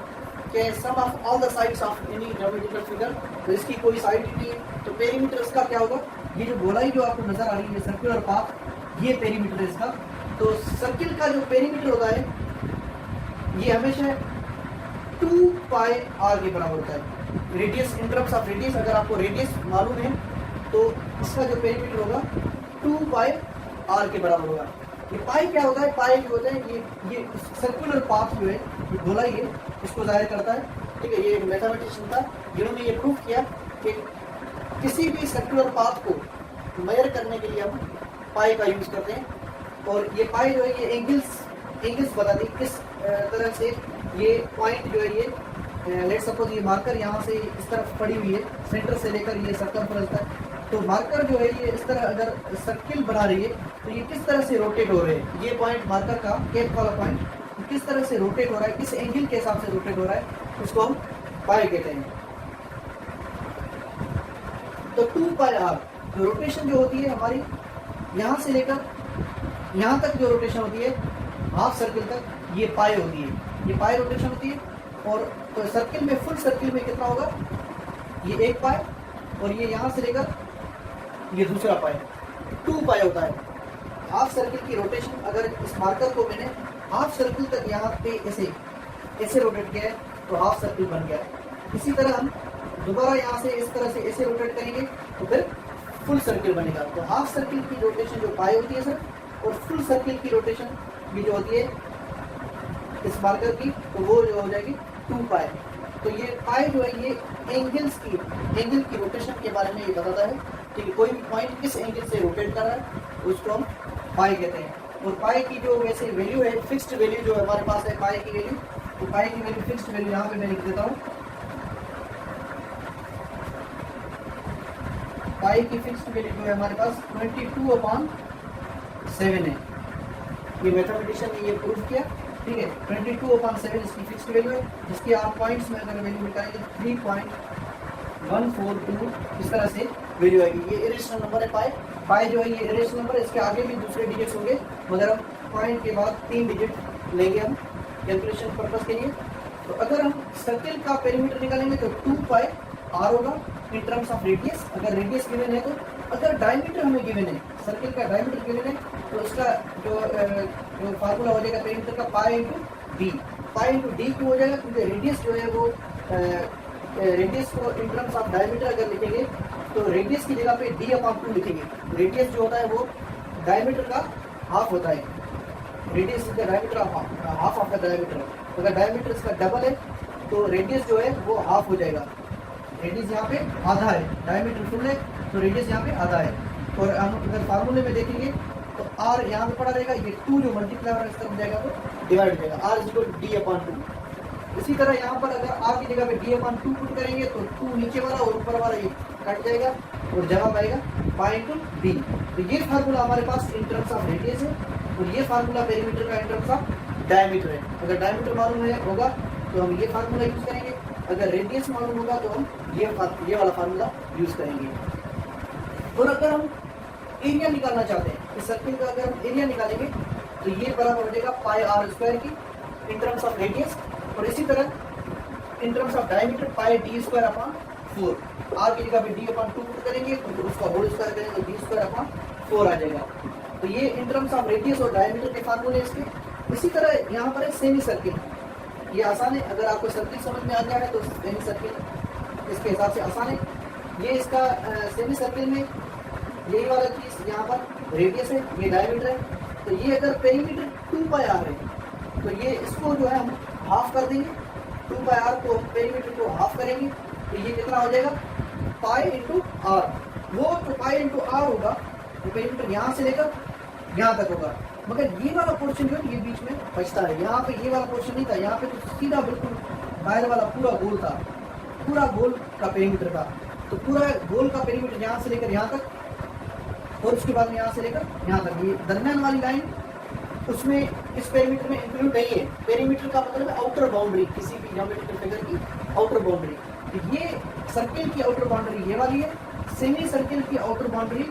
Speaker 1: कि sum of all the sides of any geometrical figure, तो इसकी कोई साइड नहीं है, तो पेरीमीटर इसका क्या होगा, ये जो गोलाई जो आपको नजर आ रही है सर्कुलर पाथ, ये पेरीमीटर है इसका। तो सर्किल का जो पेरीमीटर होता है ये हमेशा 2 पाई r के बराबर होता है। Radius in terms of radius, अगर आपको रेडियस मालूम है तो इसका जो पेरीमीटर होगा 2 पाई r के बराबर होगा। ये पाई क्या होता है, पाई जो होता है ये सर्कुलर पाथ जो है, ये गोलाई है, इसको जाहिर करता है। ठीक है, ये एक मैथमेटिशियन था जिन्होंने ये प्रूफ किया कि किसी भी सर्कुलर पाथ को मेजर करने के लिए हम पाई का यूज करते हैं। और ये पाई जो है ये एंगल्स बताती है किस तरह से ये पॉइंट जो है ये लेट सपोज ये मार्कर यहाँ से इस तरफ पड़ी हुई है, सेंटर से लेकर ये सर्कमफेरेंस तक। तो मार्कर जो है ये इस तरह अगर सर्किल बना रही है तो ये किस तरह से रोटेट हो रहे हैं, ये पॉइंट मार्कर का कैप वाला पॉइंट किस तरह से रोटेट हो रहा है, किस एंगल के हिसाब से रोटेट हो रहा है, उसको हम पाई कहते हैं। तो 2 पाई r जो रोटेशन जो होती है हमारी यहाँ से लेकर यहाँ तक जो रोटेशन होती है हाफ सर्किल तक, ये पाई होती है, ये पाई रोटेशन होती है। और तो सर्किल में, फुल सर्किल में कितना होगा, ये 1 पाई और ये यहाँ से लेकर ये दूसरा पाई, 2 पाई होता है। हाफ सर्किल की रोटेशन, अगर इस मार्कर को मैंने हाफ सर्किल तक यहाँ पे ऐसे रोटेट किया है तो हाफ सर्किल बन गया है। इसी तरह हम दोबारा यहाँ से इस तरह से ऐसे रोटेट करेंगे तो फिर फुल सर्किल बनेगा। तो हाफ सर्किल की रोटेशन जो पाई होती है सर, और फुल सर्किल की रोटेशन भी जो होती है इस मार्कर की, तो वो जो हो जाएगी 2 पाई। तो ये पाई जो है ये एंगल की रोटेशन के बारे में ये बताता है कि कोई भी पॉइंट किस एंगल से रोटेट कर रहा है, उसको हम पाई कहते हैं। और पाई की जो वैसे वैल्यू है, फिक्स्ड वैल्यू जो हमारे पास है पाई की वैल्यू, तो पाई की वैल्यू फिक्स्ड वैल्यू यहाँ पे मैं लिख देता हूँ। पाई की फिक्स्ड वैल्यू जो है हमारे पास 22/7 है। ये मैथमेटिशियन ने ये प्रूव किया, ठीक है। 22/7 इसकी फिक्स्ड वैल्यू है, जिसकी आप पॉइंट्स में अगर वैल्यू निकालेंगे 3.142 इस तरह से वैल्यू आएगी। ये इरेशनल नंबर है पाई। पाई जो है ये इरेशनल नंबर है, इसके आगे भी दूसरे डिजिट्स होंगे, मगर हम पॉइंट के बाद 3 डिजिट लेंगे हम कैलकुलेशन पर्पस के लिए। तो अगर हम सर्किल का पेरीमीटर निकालेंगे तो 2 पाई आर होगा इन टर्म्स ऑफ रेडियस, अगर रेडियस गिवन है तो। अगर डायमीटर हमें गिवन है, सर्किल का डायमीटर गिवन है, तो उसका जो फार्मूला हो जाएगा पेरीमीटर का pi into D. Pi into D क्यों हो जाएगा, क्योंकि रेडियस जो है वो रेडियस को इन टर्म्स ऑफ डायमीटर अगर लिखेंगे तो रेडियस की जगह पे d/2 लिखेंगे। रेडियस जो होता है वो डायमीटर का हाफ होता है। Radius is the diameter of half of the diameter. अगर डायमीटर इसका डबल है तो रेडियस जो है वो हाफ हो जाएगा। रेडियस यहाँ पे आधा है, डायमीटर फुल है तो रेडियस यहाँ पे आधा है। और हम अगर फार्मूले में देखेंगे तो r यहाँ पे पड़ा रहेगा, ये 2 जो मल्टीप्लाई इस तरफ जाएगा तो डिवाइड हो जाएगा, r is equal to d/2। इसी तरह यहाँ पर अगर r की जगह पे d/2 पुट करेंगे तो 2 नीचे वाला और ऊपर वाला ये कट जाएगा और जवाब आएगा पाई इंटू डी। तो ये फार्मूला हमारे पास इन टर्म्स ऑफ रेडियस है और ये फार्मूला पेरीमीटर का इन टर्म्स ऑफ डायमीटर है। अगर डायमीटर मालूम होगा तो हम ये फार्मूला यूज करेंगे, अगर रेडियस मालूम होगा तो हम ये वाला फार्मूला यूज करेंगे। और अगर हम एरिया निकालना चाहते हैं, इस सर्किल का अगर हम एरिया निकालेंगे तो ये बराबर हो जाएगा पाई आर स्क्वायर की इन टर्म्स ऑफ रेडियस, और इसी तरह in terms of diameter pi D square upon 4। R की जगह पे d/2 पुट करेंगे तो उसका होल स्क्वायर करेंगे तो d स्क्वायर अपॉन 4 आ जाएगा। तो ये इन टर्म्स ऑफ रेडियस और डायमीटर के फार्मूले इसके। इसी तरह यहाँ पर है सेमी सर्किल, ये आसान है। अगर आपको सर्किल समझ में आ गया है तो सेमी सर्किल इसके हिसाब से आसान है। ये इसका सेमी सर्किल में यही वाला चीज़ यहाँ पर रेडियस है, ये डायमीटर है। तो ये अगर पेरीमीटर 2 पाई आर है तो ये इसको जो है हम हाफ कर देंगे, 2 पाई आर को पेरीमीटर को हाफ करेंगे तो ये कितना हो जाएगा पाई इंटू आर। वो तो पाई इंटू आर होगा तो पेरीमीटर यहाँ से लेकर यहाँ तक होगा, मगर ये वाला पोर्शन जो है ये बीच में बचता है। यहाँ पे ये वाला पोर्शन नहीं था, यहाँ पे तो सीधा बिल्कुल बाहर वाला पूरा गोल था, पूरा गोल का पेरीमीटर था। तो पूरा गोल का पेरीमीटर यहाँ से लेकर यहाँ तक और उसके बाद में यहाँ से लेकर यहाँ तक, ये दरमियान वाली लाइन उसमें इस पेरीमीटर में इंक्लूड नहीं है। पेरीमीटर का मतलब है आउटर बाउंड्री, किसी भी ज्योमेट्रिकल फिगर की आउटर बाउंड्री। तो ये सर्किल की आउटर बाउंड्री ये वाली है, सेमी सर्किल की आउटर बाउंड्री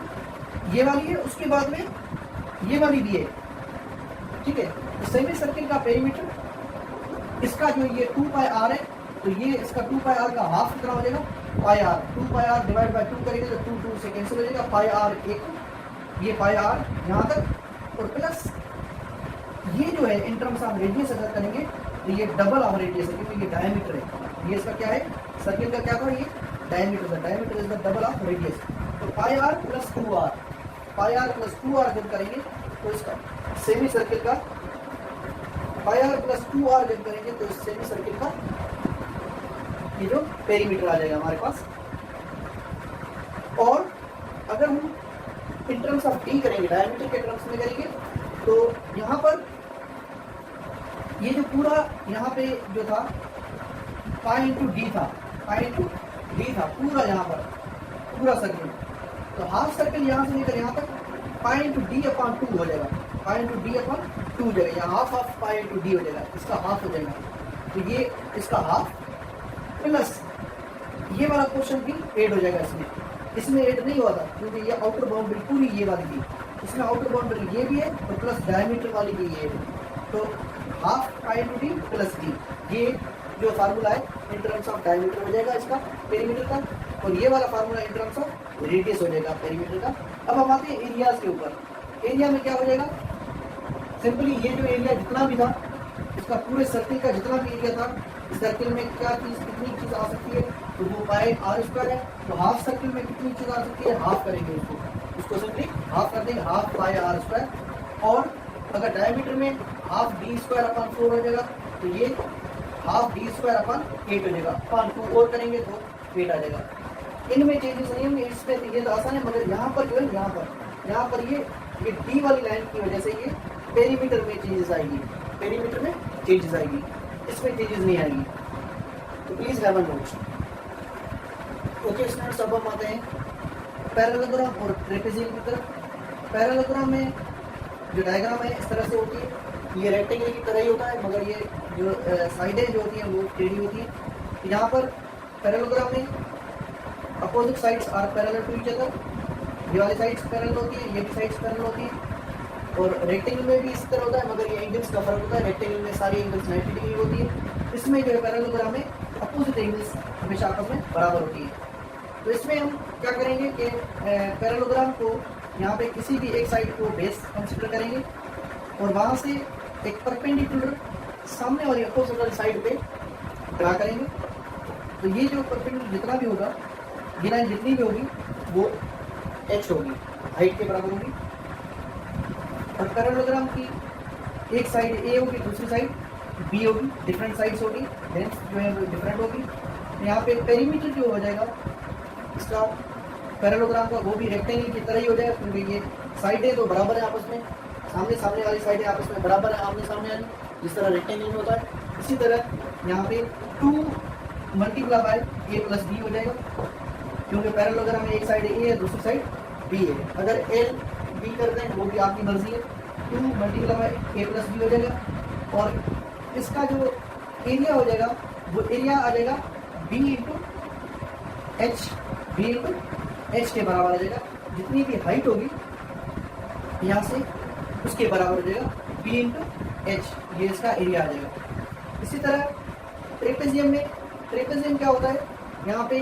Speaker 1: ये वाली है, उसके बाद में ये वाली भी है, ठीक है। तो सेमी सर्किल का पेरीमीटर इसका जो ये 2 पाई आर है, तो ये इसका 2 पाई आर का हाफ कितना हो जाएगा pi r. 2 pi r divide by 2 करेंगे तो 2 से कैंसिल हो जाएगा, पाई आर एक, ये पाई आर यहाँ तक, और प्लस ये जो है इन टर्म्स ऑफ रेडियस अगर करेंगे तो ये डबल ऑफ रेडियस है, क्योंकि ये डायमीटर है। ये इसका क्या है, सर्किल का क्या था, ये डायमीटर था। Diameter is the double of radius. तो pi r plus 2r, pi r plus 2r जब करेंगे तो इसका सेमी सर्किल का पाई आर प्लस 2r जब करेंगे तो इस सेमी सर्किल का ये जो पेरीमीटर आ जाएगा हमारे पास। और अगर हम इन टर्म्स ऑफ डी करेंगे, डायमीटर के टर्म्स में करेंगे, तो यहाँ पर ये जो पूरा यहाँ पे जो था पाई इंटू डी था, पाई इंटू डी था पूरा यहाँ पर पूरा सर्किल। तो हाफ सर्किल यहाँ से लेकर यहाँ तक पाई इंटू d/2 हो जाएगा, पाई इंटू d/2 हो जाएगा, यहाँ half of pi into D हो जाएगा, इसका हाफ हो जाएगा। तो ये इसका हाफ प्लस ये वाला पोर्शन भी ऐड हो जाएगा इसमें ऐड नहीं हुआ था क्योंकि ये आउटर बाउंड्री पूरी ये वाली थी, इसमें आउटर बाउंड्री ये भी है और प्लस डायमीटर वाली भी ये है। तो half pi into D plus D, ये जो फार्मूला है इन टर्म्स ऑफ डायमीटर हो जाएगा इसका पेरीमीटर का, और ये वाला formula in terms of radius हो जाएगा पेरीमीटर का। अब हम आते हैं एरियाज के ऊपर। एरिया में क्या हो जाएगा, सिंपली ये जो एरिया जितना भी था, इसका पूरे सर्किल का जितना भी एरिया था, इस सर्किल में क्या चीज़ कितनी चीज़ आ सकती है, तो वो पाई आर स्क्वायर है। तो हाफ सर्किल में कितनी चीज़ आ सकती है, हाफ करेंगे उसको सिंपली हाफ कर देंगे, हाफ पाई आर स्क्वायर। और अगर डायमीटर में हाफ डी स्क्वायर अपॉन 4 हो जाएगा, तो ये हाफ डी स्क्वायर अपन 8 हो जाएगा, अपन 2 और करेंगे तो 8 आ जाएगा। इनमें चेंजेस नहीं होंगे, इसमें ये तो आसान है, मगर यहाँ पर जो है यहाँ पर ये डी वाली लाइन की वजह से ये पेरीमीटर में चेंजेस आएगी, पेरीमीटर में चेंजेस आएगी, इसमें चेंजेस नहीं आएगी। तो please have a note. Okay students, अब हम आते हैं पैरेललोग्राम और ट्रेपेजियम की तरफ। पैरेललोग्राम में जो डायग्राम है इस तरह से होती है, ये रेक्टेंगल की तरह ही होता है, मगर ये जो साइडें जो होती हैं वो टेढ़ी होती है। यहाँ पर पैरेललोग्राम में opposite sides are parallel to each other, ये वाली साइड्स पैरेलल होती है, ये भी साइड्स पैरेलल होती है। और रेक्टेंगल में भी इस तरह होता है, मगर ये एंगल्स का फर्क होता है, रेक्टेंगल में सारी एंगल्स 90 डिग्री होती है, इसमें जो है पैरेललोग्राम में अपोजिट एंगल्स हमेशा आपस में बराबर होती है। तो इसमें हम क्या करेंगे कि पैरेललोग्राम को यहाँ पे किसी भी एक साइड को बेस कंसिडर करेंगे और वहाँ से एक परपेंडिकुलर सामने वाली अपोजिट वाली साइड पे ड्रा करेंगे। तो ये जो परपेंडिकुलर जितना भी होगा, ये लाइन जितनी भी होगी वो h होगी, हाइट के बराबर होगी। और पैरेललोग्राम की एक साइड a होगी, दूसरी साइड b होगी, डिफरेंट साइड्स होगी, लेंथ जो है वो डिफरेंट होगी। यहाँ पे पेरीमीटर जो हो जाएगा इसका पैरेललोग्राम का, वो भी रेक्टेंगल की तरह ही हो जाएगा, क्योंकि ये साइडें तो बराबर है आपस में, सामने वाली साइडें आपस में बराबर है, आमने सामने वाली, जिस तरह रेक्टेंगल में होता है। इसी तरह यहाँ पे 2 multiply bye a plus b हो जाएगा, क्योंकि पैरेललोग्राम में एक साइड a है, दूसरी साइड b है। अगर l b कर दें वो भी आपकी मर्जी है, 2 multiply bye a plus b हो जाएगा। और इसका जो एरिया हो जाएगा वो एरिया आ जाएगा b इंटू h के बराबर आ जाएगा। जितनी भी हाइट होगी यहाँ से उसके बराबर हो जाएगा b इंटू h, ये इसका एरिया आ जाएगा। इसी तरह ट्रेपेजियम में, ट्रेपेजियम क्या होता है, यहाँ पे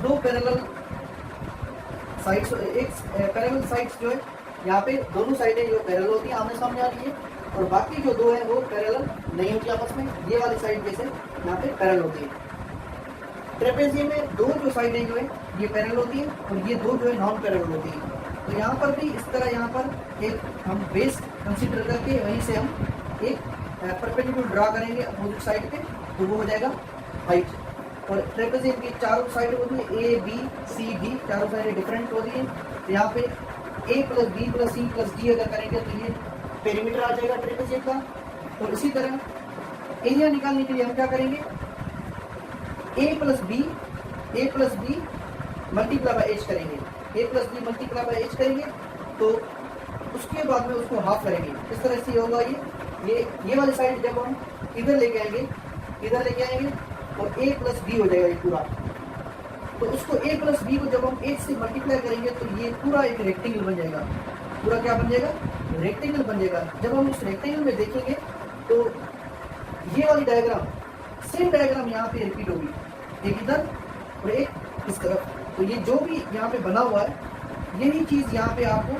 Speaker 1: 2 पैरेलल साइड्स, एक पैरेलल साइड्स जो है यहाँ पे दोनों साइडें जो पैरेलल होती हैं आमने सामने वाली है, और बाकी जो 2 है वो पैरेलल नहीं होती आपस में, ये वाली साइड जैसे यहाँ पे पैरेलल होती है। ट्रेपेजियम में 2 जो साइडें जो है ये पैरेलल होती है और ये 2 जो है नॉन पैरेलल होती है। तो यहाँ पर भी इस तरह यहाँ पर एक हम बेस कंसीडर करके वहीं से हम एक परपेंडिकुलर ड्रा करेंगे अपोजिट साइड पे, तो वो हो जाएगा हाइट। और ट्रेपेजियम की चारों साइड होती है ए बी सी डी, चारों साइडें डिफरेंट होती हैं। तो यहाँ पे a plus B plus C plus D अगर करेंगे तो ये पेरीमीटर आ जाएगा ट्रेपेजियम का। और इसी तरह एरिया निकालने के लिए हम क्या करेंगे, a plus B multiply by h करेंगे, a plus B multiply by h करेंगे, तो उसके बाद में उसको हाफ करेंगे। इस तरह से होगा ये वाली साइड जब हम इधर लेके आएंगे और a प्लस बी हो जाएगा ये पूरा। तो उसको a प्लस बी को जब हम h से मल्टीप्लाई करेंगे तो ये पूरा एक रेक्टेंगल बन जाएगा। पूरा क्या बन जाएगा, रेक्टेंगल बन जाएगा। जब हम उस रेक्टेंगल में देखेंगे तो ये वाली डायग्राम, सेम डायग्राम यहाँ पे रिपीट होगी, एक इधर और एक इस तरफ। तो ये जो भी यहाँ पे बना हुआ है यही चीज यहाँ पे आपको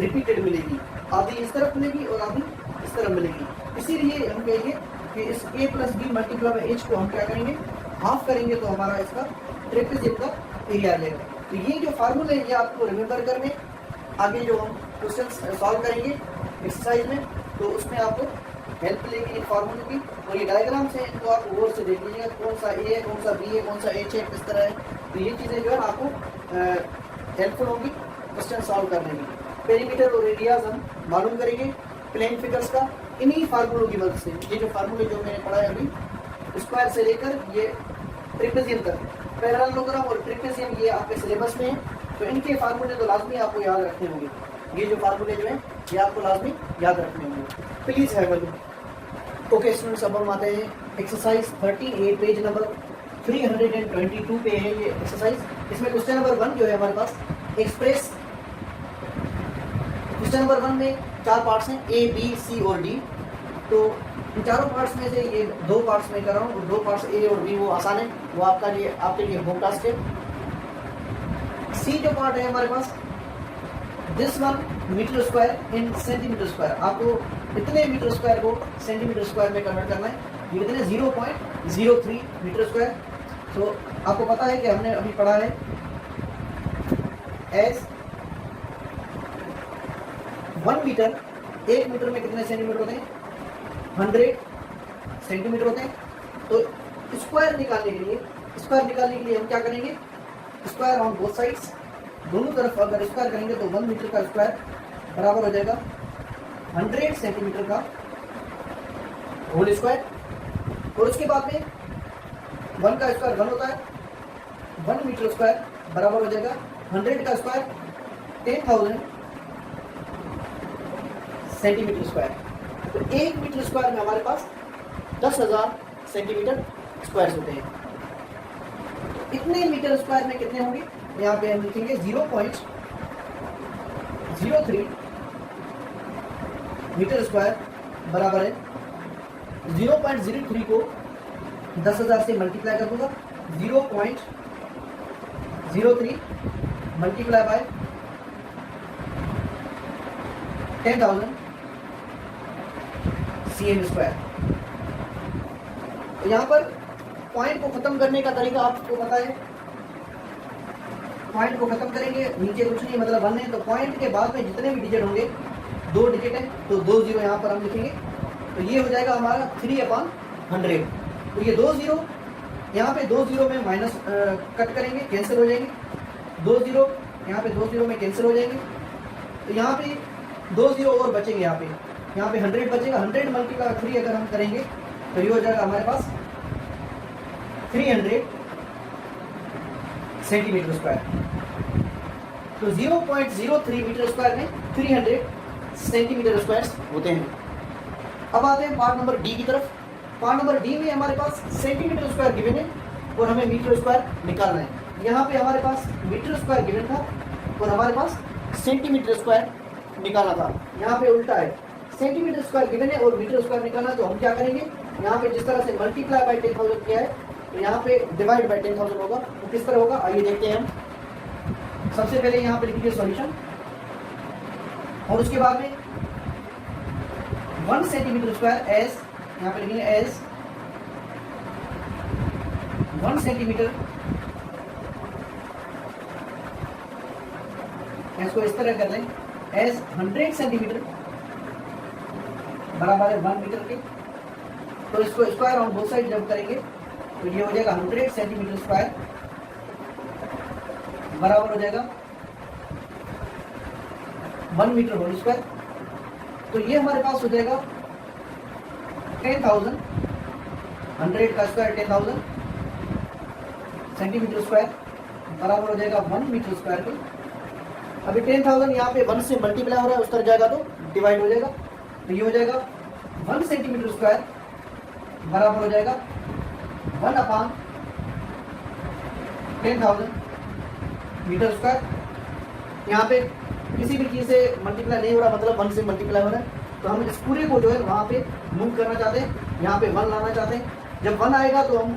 Speaker 1: रिपीटेड मिलेगी, आधी इस तरफ मिलेगी और आधी इस तरफ मिलेगी। इसीलिए हम कहेंगे कि इस a plus B multiply by h को हम क्या करेंगे, हाफ करेंगे, तो हमारा इसका ट्रेपेजियम का एरिया आ जाएगा। तो ये जो फार्मूले हैं ये आपको रिमेंबर करने, आगे जो हम क्वेश्चन सॉल्व करेंगे एक्सरसाइज में तो उसमें आपको हेल्प लेगी इन फार्मूले की। और ये डायग्राम से इनको आप गौर से देख लीजिएगा, कौन सा ए है, कौन सा बी है, कौन सा एच है, किस तरह है। तो ये चीज़ें जो है आपको हेल्पफुल होगी क्वेश्चन सॉल्व करने में। पेरीमीटर और एरियाज हम मालूम करेंगे प्लेन फिगर्स का इन्हीं फार्मूलों की मदद से। ये जो फार्मूले जो मैंने पढ़ा है अभी, स्क्वायर से लेकर ये ट्रेपेजियम तक, पैरेललोग्राम और ट्रेपेजियम ये आपके सिलेबस में है, तो इनके फार्मूले तो लाजमी आपको याद रखने होंगे। ये जो फार्मूले जो हैं ये आपको लाजमी याद रखने होंगे। Please have a look. Okay students, अब हम आते हैं एक्सरसाइज 38 पेज नंबर 322 पे है ये एक्सरसाइज। इसमें क्वेश्चन नंबर 1 जो है हमारे पास एक्सप्रेस। क्वेश्चन नंबर 1 में 4 पार्ट्स हैं, ए बी सी और डी। तो इन चारों पार्ट्स में से ये 2 पार्ट्स में कर रहा हूँ, 2 पार्ट्स ए और बी वो आसान है, वो आपके लिए होम टास्क है। सी जो पार्ट है हमारे पास, this one metre square in centimetre square, आपको इतने मीटर स्क्वायर को सेंटीमीटर स्क्वायर में कन्वर्ट करना है। ये कितने 0.03 मीटर स्क्वायर। तो आपको पता है कि हमने अभी पढ़ा है एज 1 मीटर, 1 मीटर में कितने सेंटीमीटर होते हैं, 100 सेंटीमीटर होते हैं। तो स्क्वायर निकालने के लिए हम क्या करेंगे, स्क्वायर ऑन बोथ साइड्स, दोनों तरफ अगर स्क्वायर करेंगे तो 1 मीटर का स्क्वायर बराबर हो जाएगा 100 सेंटीमीटर का होल स्क्वायर। और उसके बाद में 1 का स्क्वायर 1 होता है, 1 मीटर स्क्वायर बराबर हो जाएगा 100 का स्क्वायर 10,000 सेंटीमीटर स्क्वायर। तो 1 मीटर स्क्वायर में हमारे पास 10,000 सेंटीमीटर स्क्वायर होते हैं। तो इतने मीटर स्क्वायर में कितने होंगे, यहाँ पे हम लिखेंगे 0.03 मीटर स्क्वायर बराबर है 0.03 को 10,000 से मल्टीप्लाई कर दूंगा, 0.03 मल्टीप्लाई बाय 10,000 cm स्क्वायर। तो यहाँ पर पॉइंट को खत्म करने का तरीका आपको पता है, पॉइंट को खत्म करेंगे, नीचे कुछ नहीं मतलब 1 है, तो पॉइंट के बाद में जितने भी डिजिट होंगे 2 डिजिट है तो 2 जीरो यहाँ पर हम लिखेंगे। तो ये हो जाएगा हमारा 3/100। तो ये 2 जीरो यहाँ पे 2 जीरो में माइनस कट करेंगे, कैंसिल हो जाएंगे, 2 जीरो यहाँ पे 2 जीरो में कैंसिल हो जाएंगे। तो यहाँ पे 2 जीरो और बचेंगे, यहाँ पे 100 बचेगा। 100 मल्टीप्लाई 3 अगर हम करेंगे तो ये हो जाएगा हमारे पास 300 सेंटीमीटर स्क्वायर। तो 0.03 मीटर स्क्वायर में 300 सेंटीमीटर स्क्वायर होते हैं। अब आते हैं पार्ट नंबर डी की तरफ। पार्ट नंबर डी में हमारे पास सेंटीमीटर स्क्वायर गिवन है और हमें मीटर स्क्वायर निकालना है। यहाँ पे हमारे पास मीटर स्क्वायर गिवन था और हमारे पास सेंटीमीटर स्क्वायर निकालना था। यहाँ पे उल्टा है, सेंटीमीटर स्क्वायर गिवन है और मीटर स्क्वायर निकालना। तो हम क्या करेंगे, यहाँ पे जिस तरह से मल्टीप्लाई बाय 10,000 किया है तो यहाँ पे डिवाइड बाय 10,000 होगा। तो किस तरह होगा आइए देखते हैं हम। सबसे पहले यहाँ पे लिखिए सॉल्यूशन और उसके बाद में 1 सेंटीमीटर स्क्वायर एज, यहाँ पे लिखेंगे एज 1 सेंटीमीटर, इसको इस तरह कर लें एज 100 सेंटीमीटर बराबर है 1 मीटर के। तो इसको स्क्वायर ऑन बोथ साइड जब करेंगे तो ये हो जाएगा 100 सेंटीमीटर स्क्वायर बराबर हो जाएगा 1 मीटर होल स्क्वायर। तो ये हमारे पास हो जाएगा 10,000, 100 का स्क्वायर 10,000 सेंटीमीटर स्क्वायर बराबर हो जाएगा 1 मीटर स्क्वायर के। अभी 10,000 यहाँ पे 1 से मल्टीप्लाई हो रहा है, उस तरह जाएगा तो डिवाइड हो जाएगा। तो ये हो जाएगा 1 सेंटीमीटर स्क्वायर बराबर हो जाएगा 1/10,000 मीटर स्क्वायर। यहाँ पे किसी भी चीज़ से मल्टीप्लाई नहीं हो रहा, मतलब 1 से मल्टीप्लाई हो रहा है। तो हम इस पूरे को जो है वहाँ पे मूव करना चाहते हैं, यहाँ पे 1 लाना चाहते हैं। जब 1 आएगा तो हम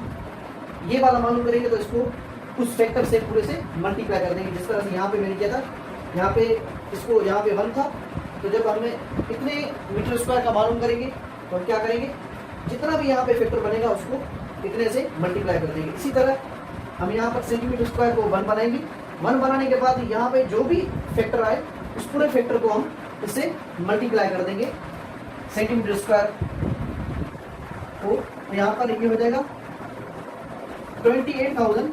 Speaker 1: ये वाला मालूम करेंगे तो इसको उस फैक्टर से पूरे से मल्टीप्लाई कर देंगे। जिस तरह से यहाँ पे मैंने किया था, यहाँ पे इसको यहाँ पे 1 था, तो जब हमें इतने मीटर स्क्वायर का मालूम करेंगे तो हम क्या करेंगे, जितना भी यहाँ पे फैक्टर बनेगा उसको इतने से मल्टीप्लाई कर देंगे। इसी तरह हम यहाँ पर सेंटीमीटर स्क्वायर को 1 बनाएंगे। 1 बनाने के बाद यहाँ पे जो भी फैक्टर आए उस पूरे फैक्टर को हम इससे मल्टीप्लाई कर देंगे सेंटीमीटर स्क्वायर को। तो यहाँ पर ये हो जाएगा 28,000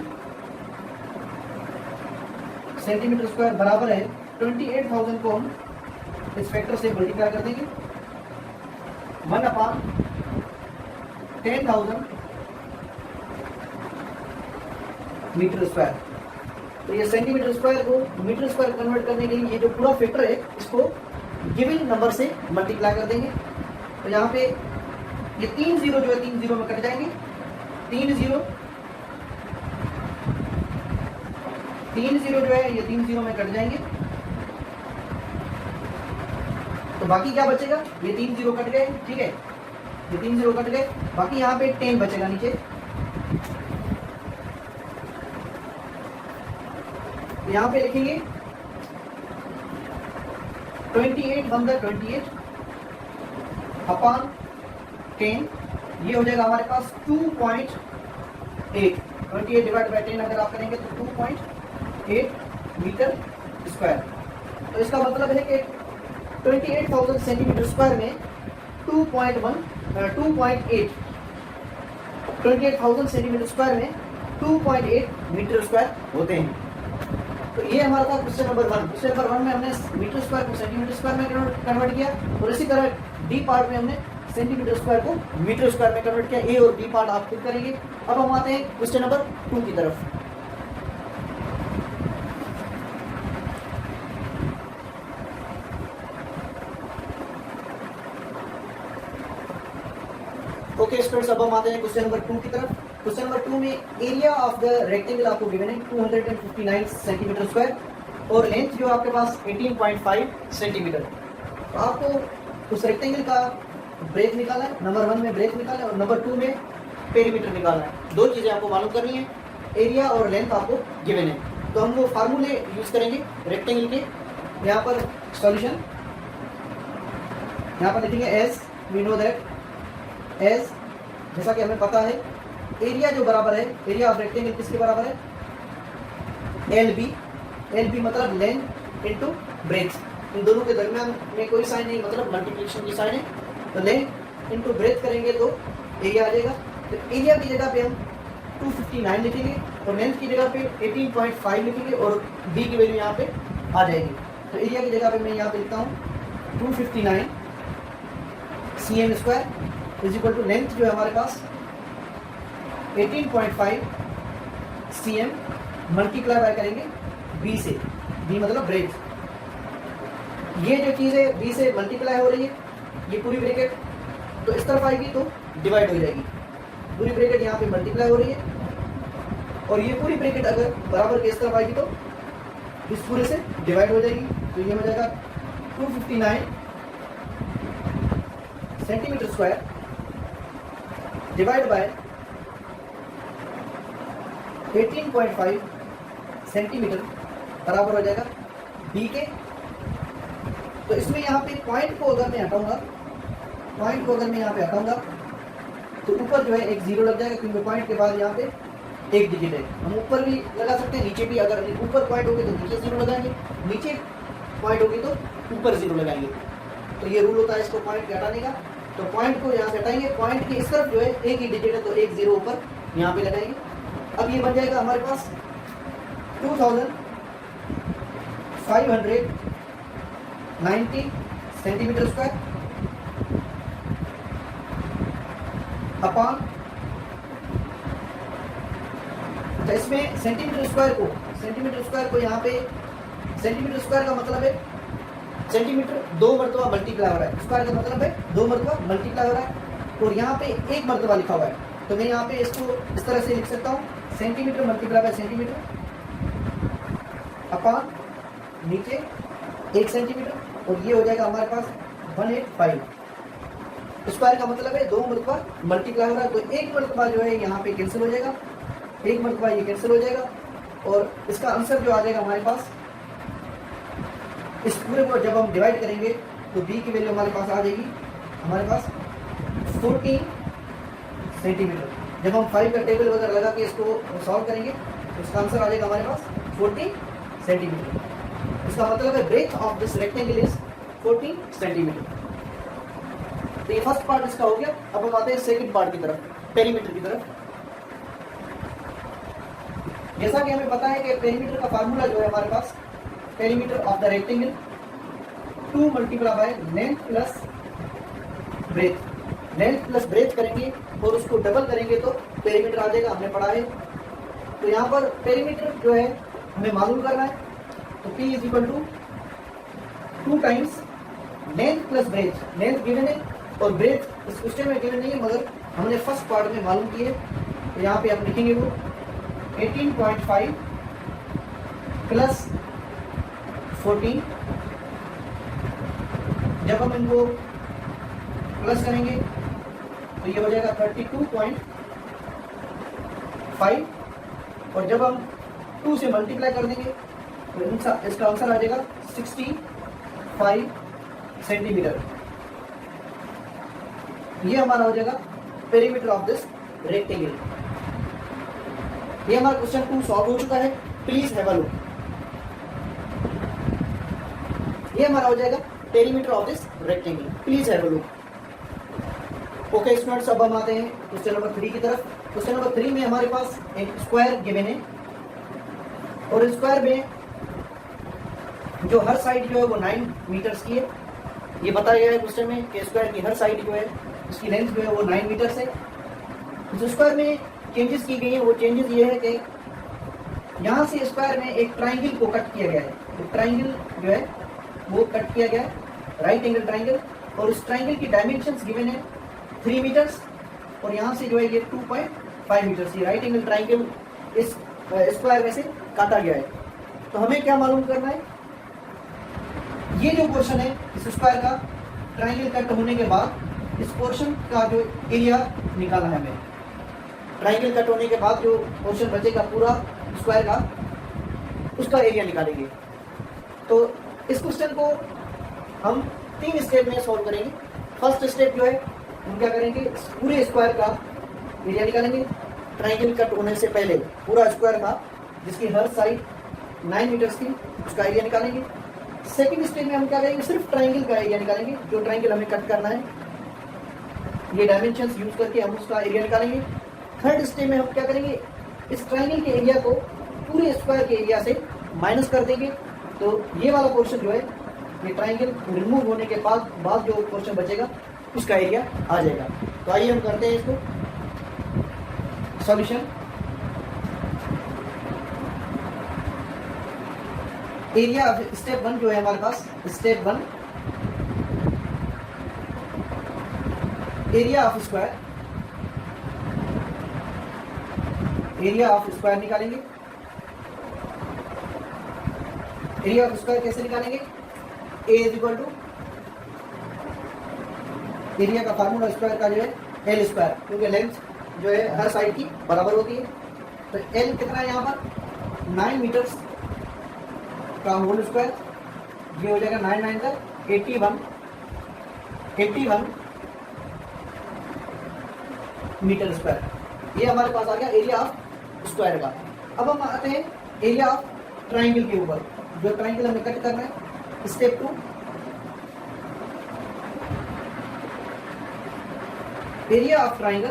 Speaker 1: सेंटीमीटर स्क्वायर बराबर है 28,000 को हम इस फैक्टर से मल्टीप्लाई कर देंगे 1/10,000 मीटर स्क्वायर। तो ये सेंटीमीटर स्क्वायर को मीटर स्क्वायर कन्वर्ट करने के लिए ये जो पूरा फैक्टर है इसको गिवन नंबर से मल्टीप्लाई कर देंगे। तो यहाँ पे ये 3 जीरो जो है 3 जीरो में कट जाएंगे, 3 जीरो जो है ये 3 जीरो में कट जाएंगे। तो बाकी क्या बचेगा, ये 3 जीरो कट गए, ठीक है, ये 3 जीरो कट गए, बाकी यहाँ पे 10 बचेगा नीचे। यहाँ पे लिखेंगे 28 बंदा 28 अपॉन 10, ये हो जाएगा हमारे पास 2.8। 28 डिवाइड बाय 10 अगर आप करेंगे तो 2.8 मीटर स्क्वायर। तो इसका मतलब है कि 28,000 सेंटीमीटर स्क्वायर में 2.8 28,000 सेंटीमीटर स्क्वायर में 2.8 मीटर स्क्वायर होते हैं। तो ये हमारा था क्वेश्चन नंबर 1। क्वेश्चन नंबर 1 में हमने मीटर स्क्वायर को सेंटीमीटर स्क्वायर में कन्वर्ट किया, और इसी तरह डी पार्ट में हमने सेंटीमीटर स्क्वायर को मीटर स्क्वायर में कन्वर्ट किया। ए और बी पार्ट आप खुद करेंगे। अब हम आते हैं क्वेश्चन नंबर 2 की तरफ। ओके स्टूडेंट्स, अब हम आते हैं क्वेश्चन नंबर 2 की तरफ। क्वेश्चन नंबर 2 में एरिया ऑफ द रेक्टेंगल आपको गिवन है 259 सेंटीमीटर स्क्वायर, और लेंथ जो आपके पास 18.5 सेंटीमीटर। तो आपको उस रेक्टेंगल का ब्रेथ निकालना है। नंबर 1 में ब्रेथ निकालना है और नंबर 2 में पेरीमीटर निकालना है। दो चीज़ें आपको मालूम करनी है, एरिया और लेंथ आपको गिवन है। तो हम वो फार्मूले यूज करेंगे रेक्टेंगल के। यहाँ पर सॉल्यूशन यहाँ पर लिखेंगे as we know that, as जैसा कि हमें पता है एरिया जो बराबर है, एरिया ऑफ रेक्टेंगल किसके बराबर है, एल बी। एल बी मतलब लेंथ इनटू ब्रेथ। इन दोनों के दरमियान में कोई साइन नहीं, मतलब मल्टीप्लिकेशन की साइन है। तो लेंथ इनटू ब्रेथ करेंगे तो एरिया आ जाएगा। तो एरिया की जगह पे हम 259 लिखेंगे और लेंथ की जगह पे 18.5 लिखेंगे और बी की वैल्यू यहाँ पे आ जाएगी। तो एरिया की जगह पे मैं यहाँ पे लिखता हूँ 259 cm square is equal to length जो है हमारे पास 18.5 cm मल्टीप्लाई बाय करेंगे बी से। बी मतलब ब्रेथ। ये जो चीज़ है बी से मल्टीप्लाई हो रही है, ये पूरी ब्रैकेट तो इस तरफ आएगी तो डिवाइड हो जाएगी। पूरी ब्रैकेट यहाँ पे मल्टीप्लाई हो रही है और ये पूरी ब्रैकेट अगर बराबर के इस तरफ आएगी तो इस पूरे से डिवाइड हो जाएगी। तो ये हो जाएगा 259 centimetre square divide by 18.5 centimetre बराबर हो जाएगा बी के। तो इसमें यहाँ पे पॉइंट को अगर मैं हटाऊंगा, पॉइंट को अगर मैं यहाँ पे हटाऊंगा तो ऊपर जो है एक जीरो लग जाएगा, क्योंकि पॉइंट के बाद यहाँ पे एक डिजिट है। हम ऊपर भी लगा सकते हैं, नीचे भी। अगर ऊपर पॉइंट होगी तो नीचे जीरो लगाएंगे, नीचे पॉइंट होगी तो ऊपर जीरो लगाएंगे। तो ये रूल होता है इसको पॉइंट के हटाने का। तो पॉइंट को यहाँ से हटाएंगे, पॉइंट की इस तरफ जो है एक ही डिजिट है तो एक जीरो ऊपर यहाँ पे लगाएंगे। अब ये बन जाएगा हमारे पास 2590 सेंटीमीटर स्क्वायर अपॉन, तो इसमें सेंटीमीटर स्क्वायर को यहाँ पे, सेंटीमीटर स्क्वायर का मतलब है सेंटीमीटर 2 मरतबा मल्टीप्लाई हो रहा है, स्क्वायर का मतलब है 2 मरतबा मल्टीप्लाई हो रहा है, और यहाँ पे 1 मरतबा लिखा हुआ है। तो मैं यहाँ पे इसको इस तरह से लिख सकता हूँ, centimetre multiply by centimetre upon नीचे 1 सेंटीमीटर, और ये हो जाएगा हमारे पास 185। स्क्वायर का मतलब है 2 मरतबा मल्टीप्लाई हो रहा है, तो 1 मरतबा जो है यहाँ पे कैंसिल हो जाएगा, 1 मरतबा ये कैंसिल हो जाएगा, और इसका आंसर जो आ जाएगा हमारे पास, इस पूरे को जब हम डिवाइड करेंगे तो बी की वैल्यू हमारे पास आ जाएगी, हमारे पास 14 सेंटीमीटर। जब हम 5 का टेबल वगैरह लगा के इसको सॉल्व करेंगे तो इसका आंसर आ जाएगा हमारे पास 14 सेंटीमीटर। इसका मतलब है breadth of this rectangle is 14 centimetre. तो ये फर्स्ट पार्ट इसका हो गया। अब हम आते हैं सेकंड पार्ट की तरफ, पेरीमीटर की तरफ। जैसा कि हमें पता है कि पेरीमीटर का फार्मूला जो है हमारे पास, perimeter of the rectangle 2 multiply by length plus breadth. Length plus breadth करेंगे और उसको डबल करेंगे तो पेरीमीटर आ जाएगा, हमने पढ़ा है। तो यहाँ पर पेरीमीटर जो है हमें मालूम करना है। तो P is equal to 2 times length plus breadth. Length given है और ब्रेथ इस क्वेश्चन में गिवन नहीं है, मगर हमने फर्स्ट पार्ट में मालूम किए। तो यहाँ पे आप लिखेंगे वो 18.5 प्लस 14। जब हम इनको प्लस करेंगे तो ये हो जाएगा 32.5, और जब हम 2 से मल्टीप्लाई कर देंगे तो इसका आंसर आ जाएगा 65 सेंटीमीटर। ये हमारा हो जाएगा पेरीमीटर ऑफ दिस रेक्टेंगल। ये हमारा क्वेश्चन 2 सॉल्व हो चुका है। Please have a look. ये हमारा हो जाएगा perimeter of this rectangle. Please have a look. Okay students, अब हम आते हैं क्वेश्चन नंबर 3 की तरफ। क्वेश्चन नंबर 3 में हमारे पास एक स्क्वायर गिवन है और स्क्वायर में जो हर साइड जो है वो 9 मीटर्स की है। ये बताया गया है क्वेश्चन में कि स्क्वायर की हर साइड जो है उसकी लेंथ जो है वो 9 मीटर्स है। जो स्क्वायर में चेंजेस की गई है वो चेंजेस ये है कि यहाँ से स्क्वायर में एक ट्राइंगल को कट किया गया है। तो ट्राइंगल जो है वो कट किया गया है, राइट एंगल ट्राइंगल, और उस ट्राइंगल की डायमेंशंस गिवन है 3 मीटर्स और यहाँ से जो है ये 2.5 मीटर्स। ये राइट एंगल ट्राइंगल इस स्क्वायर में से काटा गया है। तो हमें क्या मालूम करना है, ये जो पोर्शन है इस स्क्वायर का ट्राइंगल कट होने के बाद इस पोर्शन का जो एरिया निकालना है हमें। ट्राइंगल कट होने के बाद जो पोर्शन बचेगा पूरा स्क्वायर का, उसका एरिया निकालेंगे। तो इस क्वेश्चन को हम 3 स्टेप में सॉल्व करेंगे। फर्स्ट स्टेप जो है हम क्या करेंगे, पूरे स्क्वायर का एरिया निकालेंगे। ट्राइंगल कट होने से पहले पूरा स्क्वायर था जिसकी हर साइड 9 मीटर्स थी, उसका एरिया निकालेंगे। सेकंड स्टेप में हम क्या करेंगे, सिर्फ ट्राइंगल का एरिया निकालेंगे। जो ट्राइंगल हमें कट करना है ये डायमेंशंस यूज करके हम उसका एरिया निकालेंगे। थर्ड स्टेप में हम क्या करेंगे, इस ट्राइंगल के एरिया को पूरे स्क्वायर के एरिया से माइनस कर देंगे। तो ये वाला पोर्शन जो है ये ट्राइंगल रिमूव होने के बाद जो पोर्शन बचेगा उसका एरिया आ जाएगा। तो आइए हम करते हैं इसको सॉल्यूशन। एरिया ऑफ स्टेप 1 जो है हमारे पास, step 1 area of square, area of square निकालेंगे। एरिया ऑफ स्क्वायर कैसे निकालेंगे, A is equal to area का फार्मूला स्क्वायर का जो है एल स्क्वायर, क्योंकि लेंथ जो है हर साइड की बराबर होती है। तो एल कितना है यहाँ पर 9 मीटर्स का होल स्क्वायर, ये हो जाएगा 9 9 का 81 मीटर स्क्वायर। ये हमारे पास आ गया एरिया ऑफ स्क्वायर का। अब हम आते हैं एरिया ऑफ ट्राइंगल के ऊपर, जो ट्राइंगल हमें कट करना है। स्टेप 2 एरिया ऑफ ट्राइंगल,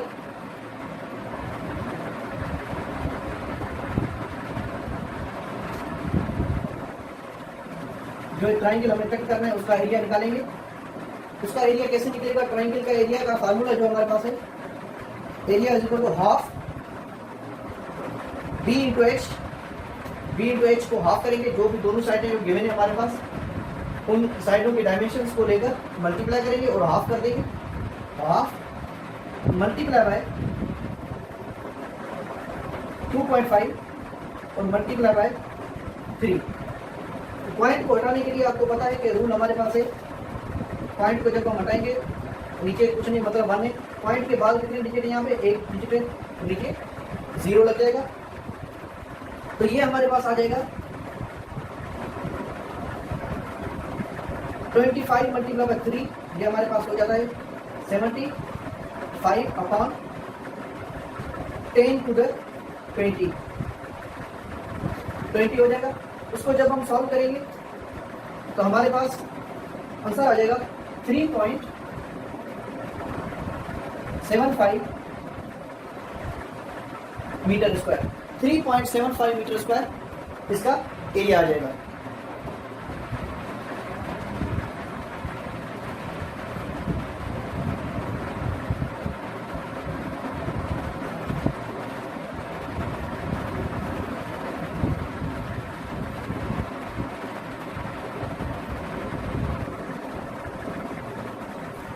Speaker 1: जो ट्राइंगल हमें कट करना है उसका एरिया निकालेंगे। उसका एरिया कैसे निकलेगा, ट्राइंगल का एरिया का फार्मूला जो हमारे पास है, area is equal to half B into H को हाफ करेंगे। जो भी दोनों साइडें जो गिवन है हमारे पास, उन साइडों के डायमेंशंस को लेकर मल्टीप्लाई करेंगे और हाफ कर देंगे। हाफ मल्टीप्लाई बाय 2.5 और मल्टीप्लाई बाय 3। पॉइंट को हटाने के लिए आपको पता है कि रूल हमारे पास है, पॉइंट को जब हम हटाएंगे नीचे कुछ नहीं मतलब 1 है। पॉइंट के बाद कितने डिजिट है यहाँ पे, एक डिजिट है, नीचे 0 लग जाएगा। तो ये हमारे पास आ जाएगा 25 मल्टीप्लाई बाय 3, ये हमारे पास हो जाता है 75 अपॉन 10 टू द 20 हो जाएगा। उसको जब हम सॉल्व करेंगे तो हमारे पास आंसर आ जाएगा 3.75 मीटर स्क्वायर। 3.75 मीटर स्क्वायर इसका एरिया आ जाएगा।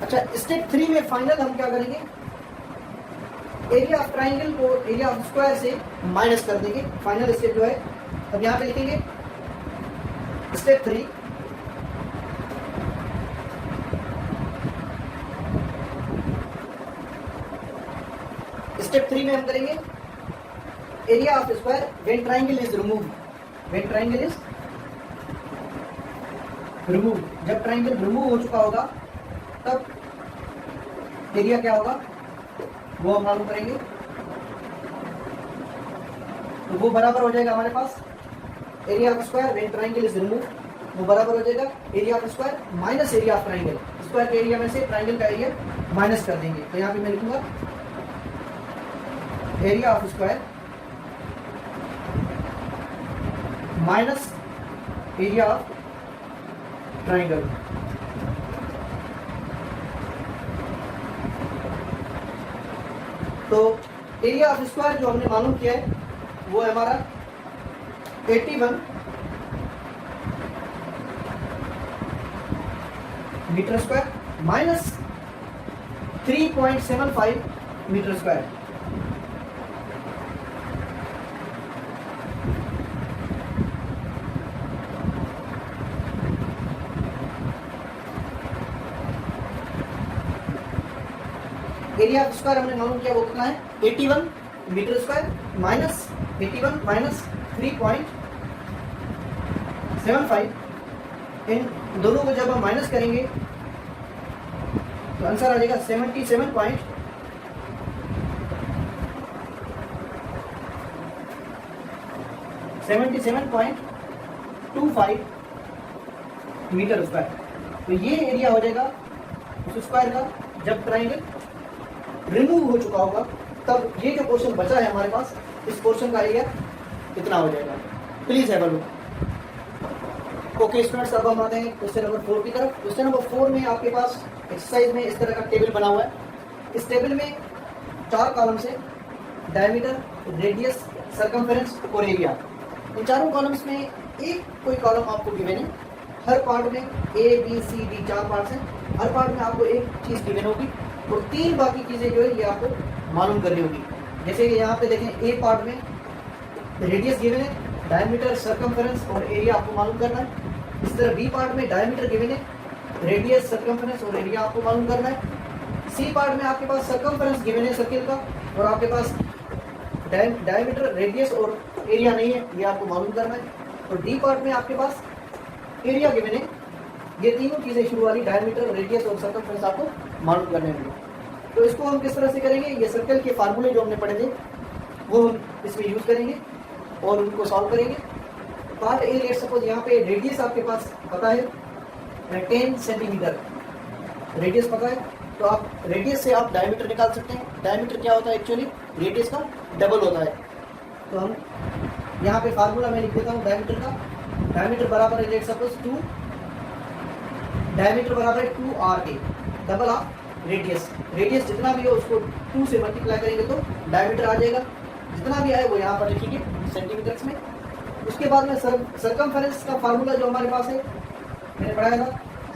Speaker 1: अच्छा, स्टेप 3 में फाइनल हम क्या करेंगे, एरिया ऑफ ट्राइंगल को एरिया ऑफ स्क्वायर से माइनस कर देंगे। फाइनल स्टेप जो है अब यहाँ पे लिखेंगे स्टेप 3 में हम करेंगे area of square when triangle is removed. When triangle is removed, जब ट्राइंगल रिमूव हो चुका होगा तब एरिया क्या होगा वो हम मालूम करेंगे। तो वो बराबर हो जाएगा हमारे पास area of square when triangle is removed, वो बराबर हो जाएगा area of square minus area of triangle. Square के एरिया में से ट्राइंगल का एरिया माइनस कर देंगे। तो यहाँ पे मैं लिखूंगा area of square minus area of triangle. तो एरिया ऑफ स्क्वायर जो हमने मालूम किया है वो है हमारा 81 metre square minus 3.75 metre square. Area of square हमने मालूम किया वो कितना है 81 मीटर स्क्वायर माइनस 81 माइनस 3.75। इन दोनों को जब हम माइनस करेंगे तो आंसर आ जाएगा 77.25 मीटर स्क्वायर। तो ये एरिया हो जाएगा उस स्क्वायर का जब ट्राइंगल रिमूव हो चुका होगा, तब ये जो पोर्शन बचा है हमारे पास, इस पोर्शन का एरिया कितना हो जाएगा। Please have a look. Okay students, अब हम आते हैं क्वेश्चन नंबर 4 की तरफ। क्वेश्चन नंबर 4 में आपके पास एक्सरसाइज में इस तरह का टेबल बना हुआ है। इस टेबल में 4 कॉलम्स है, डायमीटर, रेडियस, सर्कमफेरेंस और एरिया। इन चारों कॉलम्स में एक कोई कॉलम आपको गिवन है। हर पार्ट में A B C D 4 parts हैं। हर पार्ट में आपको एक चीज़ गिवन होगी और 3 बाकी चीज़ें जो है ये आपको मालूम करनी होगी। जैसे कि यहाँ पे देखें, ए पार्ट में रेडियस गिवन है, डायमीटर, सर्कमफेरेंस और एरिया आपको मालूम करना है। इस तरह बी पार्ट में डायमीटर गिवन है, रेडियस, सर्कमफेरेंस और एरिया आपको मालूम करना है। सी पार्ट में आपके पास सर्कमफेरेंस गिवन है सर्किल का और आपके पास डायमीटर, रेडियस और एरिया नहीं है, ये आपको मालूम करना है। और डी पार्ट में आपके पास एरिया गिवन है। ये तीनों चीज़ें शुरू वाली डायमीटर, रेडियस और सर्कमफेरेंस आपको मालूम करने होंगे। तो इसको हम किस तरह से करेंगे, ये सर्कल के फार्मूले जो हमने पढ़े थे वो हम इसमें यूज़ करेंगे और उनको सॉल्व करेंगे। पार्ट ए लेट सपोज यहाँ पे रेडियस आपके पास पता है 10 सेंटीमीटर रेडियस पता है, तो आप रेडियस से आप डायमीटर निकाल सकते हैं। डायमीटर क्या होता है, एक्चुअली रेडियस का डबल होता है। तो हम यहाँ पे फार्मूला मैं लिख देता हूँ डायमीटर का। डायमीटर बराबर है लेट सपोज 2, डायमीटर बराबर है 2r double of radius. Radius जितना भी हो उसको 2 से मल्टीप्लाई करेंगे तो डायमीटर आ जाएगा। जितना भी आए वो यहाँ पर लिखेंगे सेंटीमीटर्स में। उसके बाद में सर्कमफेरेंस का फार्मूला जो हमारे पास है मैंने पढ़ाया था,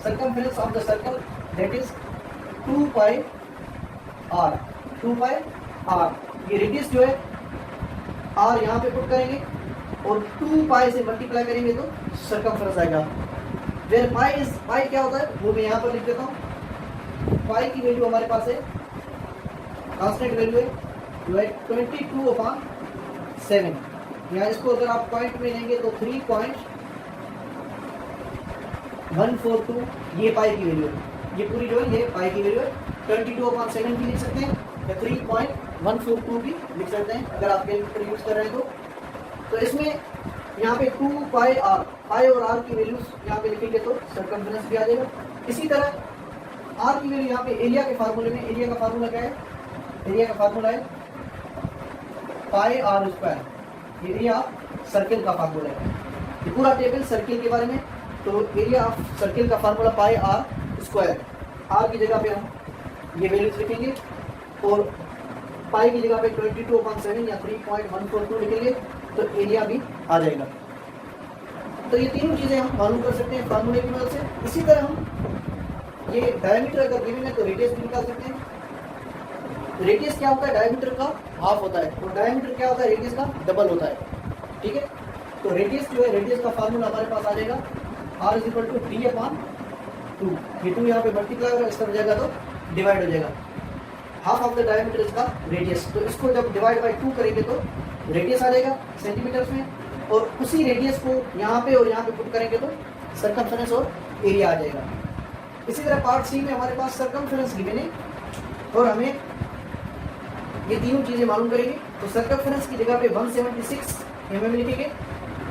Speaker 1: circumference of the circle that is 2 pi R. ये रेडियस जो है आर यहाँ पे पुट करेंगे और 2 पाई से मल्टीप्लाई करेंगे तो सर्कमफेरेंस आएगा। वेयर पाई क्या होता है वो मैं यहाँ पर लिख देता हूँ। पाई की वैल्यू हमारे पास है, कांस्टेंट वैल्यू है 22/7। यहाँ इसको अगर आप पॉइंट में लेंगे तो 3.142 ये पाई की वैल्यू है। ये पूरी जो है ये पाई की वैल्यू है। 22/7 भी लिख सकते हैं या 3.142 भी लिख सकते हैं अगर आप कैलकुलेटर यूज कर रहे हैं तो इसमें यहाँ पे 2 पाई आर, पाई और आर की वैल्यूज यहाँ पे लिखेंगे तो सर्कमफेरेंस भी आ जाएगा। इसी तरह आर की वैल्यू यहाँ पे एरिया के फार्मूले में, एरिया का फार्मूला क्या है, एरिया का फार्मूला है पाई आर स्क्वायर। ये एरिया सर्किल का फार्मूला है। ये पूरा टेबल सर्किल के बारे में। तो एरिया ऑफ सर्किल का formula pi R square. R की जगह पे हम ये वैल्यूज लिखेंगे और पाई की जगह पे 22/7 या 3.142 लिखेंगे तो एरिया भी आ जाएगा। तो ये तीनों चीज़ें हम मालूम कर सकते हैं फार्मूले की मदद से। इसी तरह हम ये डायमीटर अगर गिवन है तो रेडियस भी निकाल सकते हैं। रेडियस क्या होता है, डायमीटर का हाफ होता है और डायमीटर क्या होता है, रेडियस का डबल होता है। ठीक है, तो रेडियस जो है, रेडियस का फार्मूला हमारे पास आ जाएगा r = d/2। ये 2 यहाँ पे मल्टीप्लाई होगा, इसका हो जाएगा तो डिवाइड हो जाएगा। हाफ ऑफ द डायमीटर इसका रेडियस। तो इसको जब डिवाइड बाई 2 करेंगे तो रेडियस आ जाएगा सेंटीमीटर्स में और उसी रेडियस को यहाँ पे और यहाँ पे पुट करेंगे तो सर्कमफेरेंस और एरिया आ जाएगा। इसी तरह पार्ट सी में हमारे पास सर्कमफेरेंस गिवन है और हमें ये तीनों चीज़ें मालूम करेंगे। तो सर्कमफेरेंस की जगह पे 176 mm लिखेंगे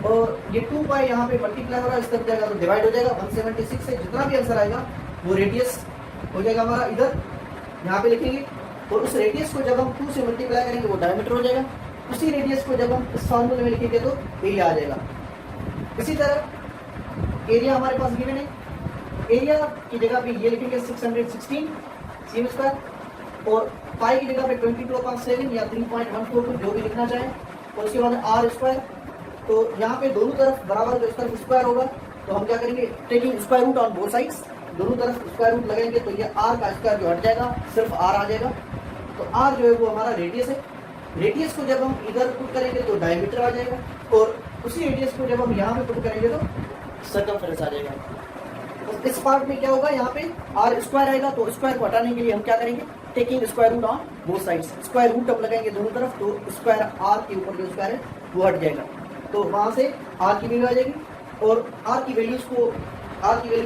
Speaker 1: और ये 2 पाई यहाँ पे मल्टीप्लाई हो रहा है, इसका जाएगा तो डिवाइड हो जाएगा। 176 से जितना भी आंसर आएगा वो रेडियस हो जाएगा हमारा इधर, यहाँ पे लिखेंगे। और उस रेडियस को जब हम 2 से मल्टीप्लाई करेंगे वो डायमीटर हो जाएगा। उसी रेडियस को जब हम इस फॉर्मूले में लिखेंगे तो एरिया आ जाएगा। इसी तरह एरिया हमारे पास गिवन है, एरिया की जगह पे ये लिखेंगे 616 सीएम स्क्वायर, और पाई की जगह पे 22/7 या 3.142 जो भी लिखना चाहें, और उसके बाद आर स्क्वायर। तो यहाँ पे दोनों तरफ बराबर जो तरफ स्क्वायर होगा तो हम क्या करेंगे, taking square root on both sides, दोनों तरफ स्क्वायर रूट लगाएंगे तो ये आर का स्क्वायर जो हट जाएगा, सिर्फ आर आ जाएगा। तो आर जो है वो हमारा रेडियस है। रेडियस को जब हम इधर पुट करेंगे तो डायमीटर आ जाएगा, और उसी रेडियस को जब हम यहाँ पे पुट करेंगे तो सर्कमफेरेंस आ जाएगा। तो इस पार्ट में क्या होगा, यहाँ पे आर स्क्वायर आएगा, तो स्क्वायर को हटाने के लिए हम क्या करेंगे, taking square root on both sides, square root अब लगाएंगे दोनों तरफ, तो स्क्वायर आर के ऊपर जो स्क्वायर है वो हट जाएगा। तो वहाँ से आर की वैल्यू आ जाएगी, और आर की वैल्यू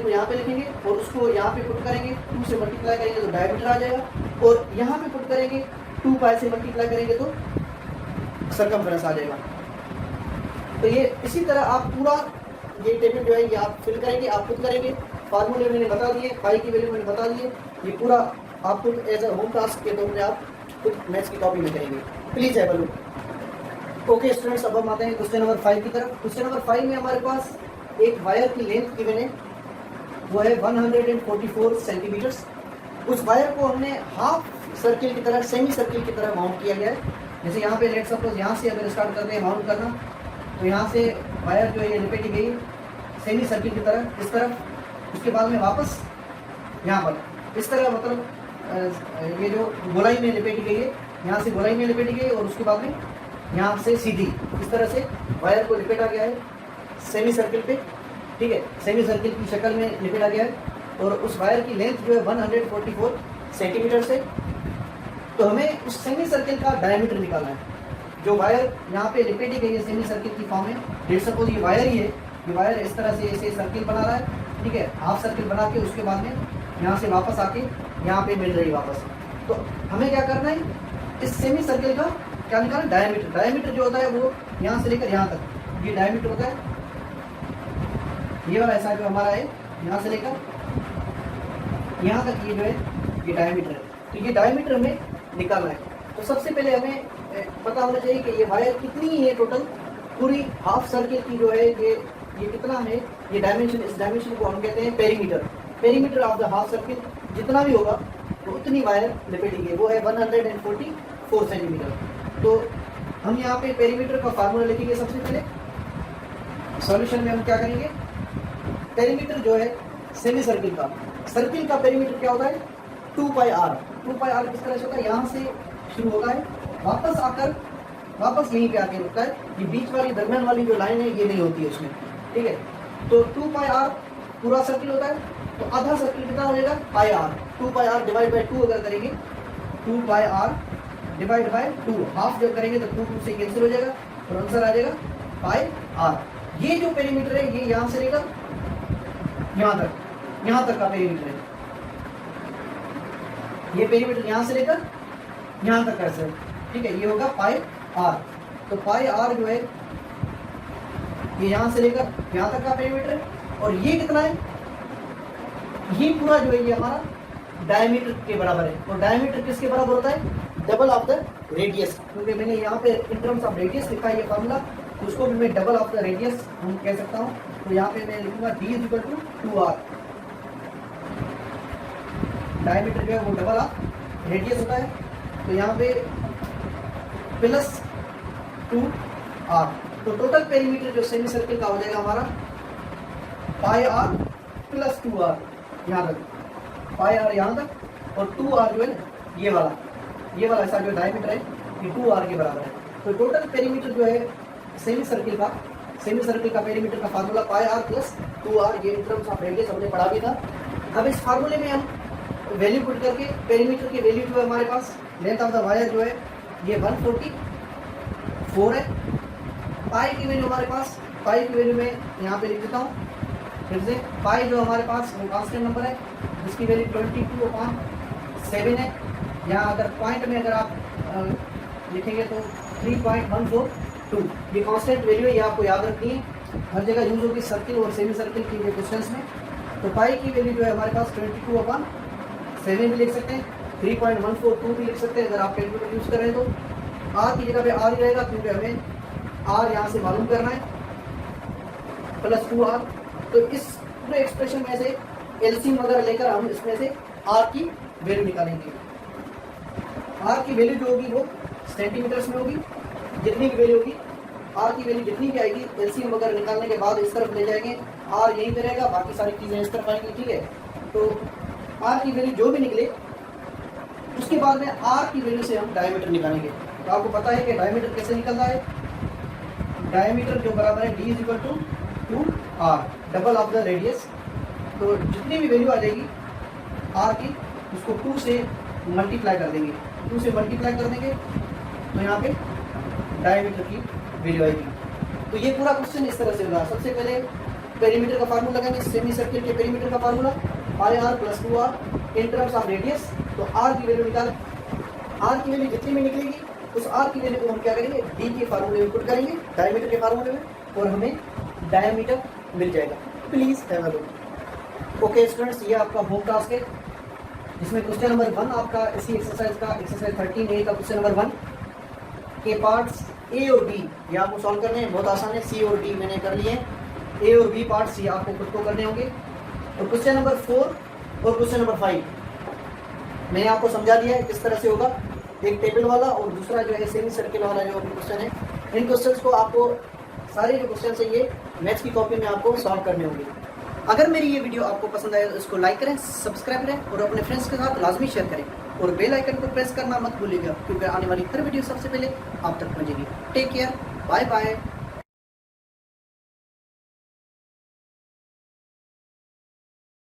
Speaker 1: को यहाँ पे लिखेंगे और उसको यहाँ पे पुट करेंगे, 2 से मल्टीप्लाई करेंगे तो डायमीटर आ जाएगा, और यहाँ पे पुट करेंगे 2 पाई से मल्टीप्लाई करेंगे तो सर्कमफेरेंस आ जाएगा। तो ये इसी तरह आप पूरा ये टेबल जो है ये आप फिल करेंगे, आप खुद करेंगे। फार्मूले मैंने बता दिए, पाई की वैल्यू मैंने बता दिए, ये पूरा आप खुद एज अ होम टास्क के तौर पर आप खुद मैथ्स की कॉपी में करेंगे। Please have a look. Okay students, अब हम आते हैं क्वेश्चन नंबर 5 की तरफ। क्वेश्चन नंबर 5 में हमारे पास एक वायर की लेंथ गिवन है, वो है 144 सेंटीमीटर्स। उस वायर को हमने हाफ सर्किल की तरह, सेमी सर्किल की तरह माउंट किया गया है। जैसे यहाँ पे लेट सपोज यहाँ से अगर स्टार्ट करते हैं माउंट करना, तो यहाँ से वायर जो है ये लिपेटी गई सेमी सर्किल की तरह इस तरफ, उसके बाद में वापस यहाँ पर इस तरह, मतलब ये जो गोलाई में लिपेटी गई है, यहाँ से गोलाई में लिपेटी गई, और उसके बाद में यहाँ से सीधी इस तरह से वायर को लिपेटा गया है सेमी सर्किल पे, ठीक है, सेमी सर्किल की शक्ल में लिपेटा गया है। और उस वायर की लेंथ जो है 144 सेंटीमीटर से। तो हमें उस सेमी सर्किल का डायमीटर निकालना है। जो वायर यहाँ पे लिपेटी गई है सेमी सर्किल की फॉर्म में, लेट्स सपोज ये वायर ही है, ये वायर इस तरह से ऐसे सर्किल बना रहा है, ठीक है, हाफ सर्किल बना के उसके बाद में यहाँ से वापस आके यहाँ पे मिल रही है वापस। तो हमें क्या करना है, इस सेमी सर्किल का क्या निकालना, डायमीटर। डायमीटर जो होता है वो यहाँ से लेकर यहाँ तक, ये डायमीटर होता है, ये वाला ऐसा जो हमारा है यहाँ से लेकर यहाँ तक, ये जो है ये डायमीटर है। तो ये डायमीटर हमें निकालना है। तो सबसे पहले हमें पता होना चाहिए कि ये वायर कितनी है टोटल, पूरी हाफ सर्किल की जो है ये कितना है, ये डायमेंशन, इस डायमेंशन को हम कहते हैं perimeter. Perimeter of the half circle जितना भी होगा तो उतनी वायर लिपेटी है, वो है 144 सेंटीमीटर। तो हम यहाँ पे पेरीमीटर का फार्मूला लिखेंगे। सबसे पहले सॉल्यूशन में हम क्या करेंगे, पेरीमीटर जो है सेमी सर्किल का पेरीमीटर क्या होता है, 2 पाई आर। 2 पाई आर किस तरह से होता है, यहाँ से शुरू होता है, वापस आकर वापस यहीं पे आके रुकता है। ये बीच वाली दरम्यान वाली जो लाइन है ये नहीं होती है उसमें, ठीक है। तो 2 पाई आर पूरा सर्किल होता है, तो आधा सर्किल कितना हो जाएगा, pi r. 2 pi r divide by 2 अगर करेंगे, 2 pi r divide by 2, half जब करेंगे तो 2 से कैंसिल हो जाएगा और आंसर आ जाएगा पाई आर। ये जो पेरीमीटर है ये यहाँ से लेकर यहाँ तक का पेरीमीटर है। ये पेरीमीटर यहाँ से लेकर यहाँ तक कैसे, ठीक है, ये होगा पाई आर। तो पाई आर जो है ये यहाँ से लेकर यहाँ तक का पेरीमीटर है, और ये कितना है, ये पूरा जो है ये हमारा डायमीटर के बराबर है। और डायमीटर किसके बराबर होता है, डबल ऑफ द रेडियस। क्योंकि मैंने यहाँ पे इन टर्म्स ऑफ रेडियस लिखा है ये फार्मूला, तो उसको भी मैं डबल ऑफ द रेडियस हम कह सकता हूँ। तो यहाँ पे मैं लिखूंगा D = 2R। डायमीटर जो है वो डबल ऑफ रेडियस होता है, तो यहाँ पे +2R। तो टोटल पेरीमीटर जो सेमी सर्किल का हो जाएगा हमारा पाई आर + 2R, यहाँ तक पाई आर यहाँ तक, और 2R जो है ये वाला ऐसा जो डायमीटर है ये 2R के बराबर है। तो टोटल पेरीमीटर जो है सेमी सर्किल का पेरीमीटर का फार्मूला पाई आर + 2R, ये इन टर्म्स ऑफ रेडियस हमने पढ़ा भी था। अब इस फार्मूले में हम वैल्यू पुट करके पेरीमीटर की वैल्यू जो है हमारे पास, लेंथ ऑफ द वायर जो है ये 144 है। पाई की वैल्यू हमारे पास, पाई की वैल्यू में यहाँ पे लिख देता हूँ फिर से। पाई जो हमारे पास वो कांस्टेंट नंबर है जिसकी वैल्यू 22/7 है। यहाँ अगर पॉइंट में अगर आप लिखेंगे तो 3.142, ये कांस्टेंट वैल्यू है, ये आपको याद रखनी है, हर जगह यूज होगी सर्किल और सेमी सर्किल की क्वेश्चंस में। तो पाई की वैल्यू जो है हमारे पास 7 भी लिख सकते हैं, 3.142 भी लिख सकते हैं अगर आप कैलकुलेटर यूज़ कर रहे हैं तो। आर की जगह पे आर ही रहेगा क्योंकि हमें आर यहाँ से मालूम करना है, प्लस 2r। तो इस पूरे एक्सप्रेशन में से एलसीएम वगैरह लेकर हम इसमें से आर की वैल्यू निकालेंगे। आर की वैल्यू जो होगी वो सेंटीमीटर्स में होगी, जितनी भी वैल्यू होगी आर की वैल्यू जितनी भी आएगी एलसीएम वगैरह निकालने के बाद इस तरफ ले जाएंगे, आर यहीं पे रहेगा, बाकी सारी चीज़ें इस तरफ आएंगी, ठीक है। तो आर की वैल्यू जो भी निकले उसके बाद में आर की वैल्यू से हम डायमीटर निकालेंगे। तो आपको पता है कि डायमीटर कैसे निकलता है, डायमीटर जो बराबर है d = 2r, double of the radius. तो जितनी भी वैल्यू आ जाएगी आर की उसको 2 से मल्टीप्लाई कर देंगे, 2 से मल्टीप्लाई कर देंगे तो यहाँ पे डायमीटर की वैल्यू आएगी। तो ये पूरा क्वेश्चन इस तरह से होगा। सबसे पहले पेरीमीटर का फार्मूला लगाएंगे, सेमी सर्किल के पेरीमीटर का formula r + 2r in terms of radius. तो r की वैल्यू निकालें, r की वैल्यू जितनी भी निकलेगी उस r की वैल्यू को हम क्या करेंगे, d के फार्मूले में पुट करेंगे, डायमीटर के फार्मूले में, और हमें डायमीटर मिल जाएगा। Please have a look. Okay students, ये आपका होम टास्क है, जिसमें क्वेश्चन नंबर 1 आपका इसी एक्सरसाइज का एक्सरसाइज 13A का क्वेश्चन नंबर 1 के पार्ट्स ए और बी ये आपको सॉल्व करने हैं। बहुत आसान है, सी और डी मैंने कर लिए हैं, ए और बी पार्ट्स ये आपको खुद को करने होंगे। और क्वेश्चन नंबर 4 और क्वेश्चन नंबर 5 मैंने आपको समझा दिया है किस तरह से होगा, एक टेबल वाला और दूसरा जो है सेमी सर्किल वाला जो क्वेश्चन है। इन क्वेश्चंस को आपको सारे जो क्वेश्चन है ये मैथ्स की कॉपी में आपको सॉल्व करने होंगे। अगर मेरी ये वीडियो आपको पसंद आए तो इसको लाइक करें, सब्सक्राइब करें और अपने फ्रेंड्स के साथ लाजमी शेयर करें, और बेल आइकन को प्रेस करना मत भूलिएगा क्योंकि आने वाली हर वीडियो सबसे पहले आप तक पहुंचेगी। Take care, bye bye.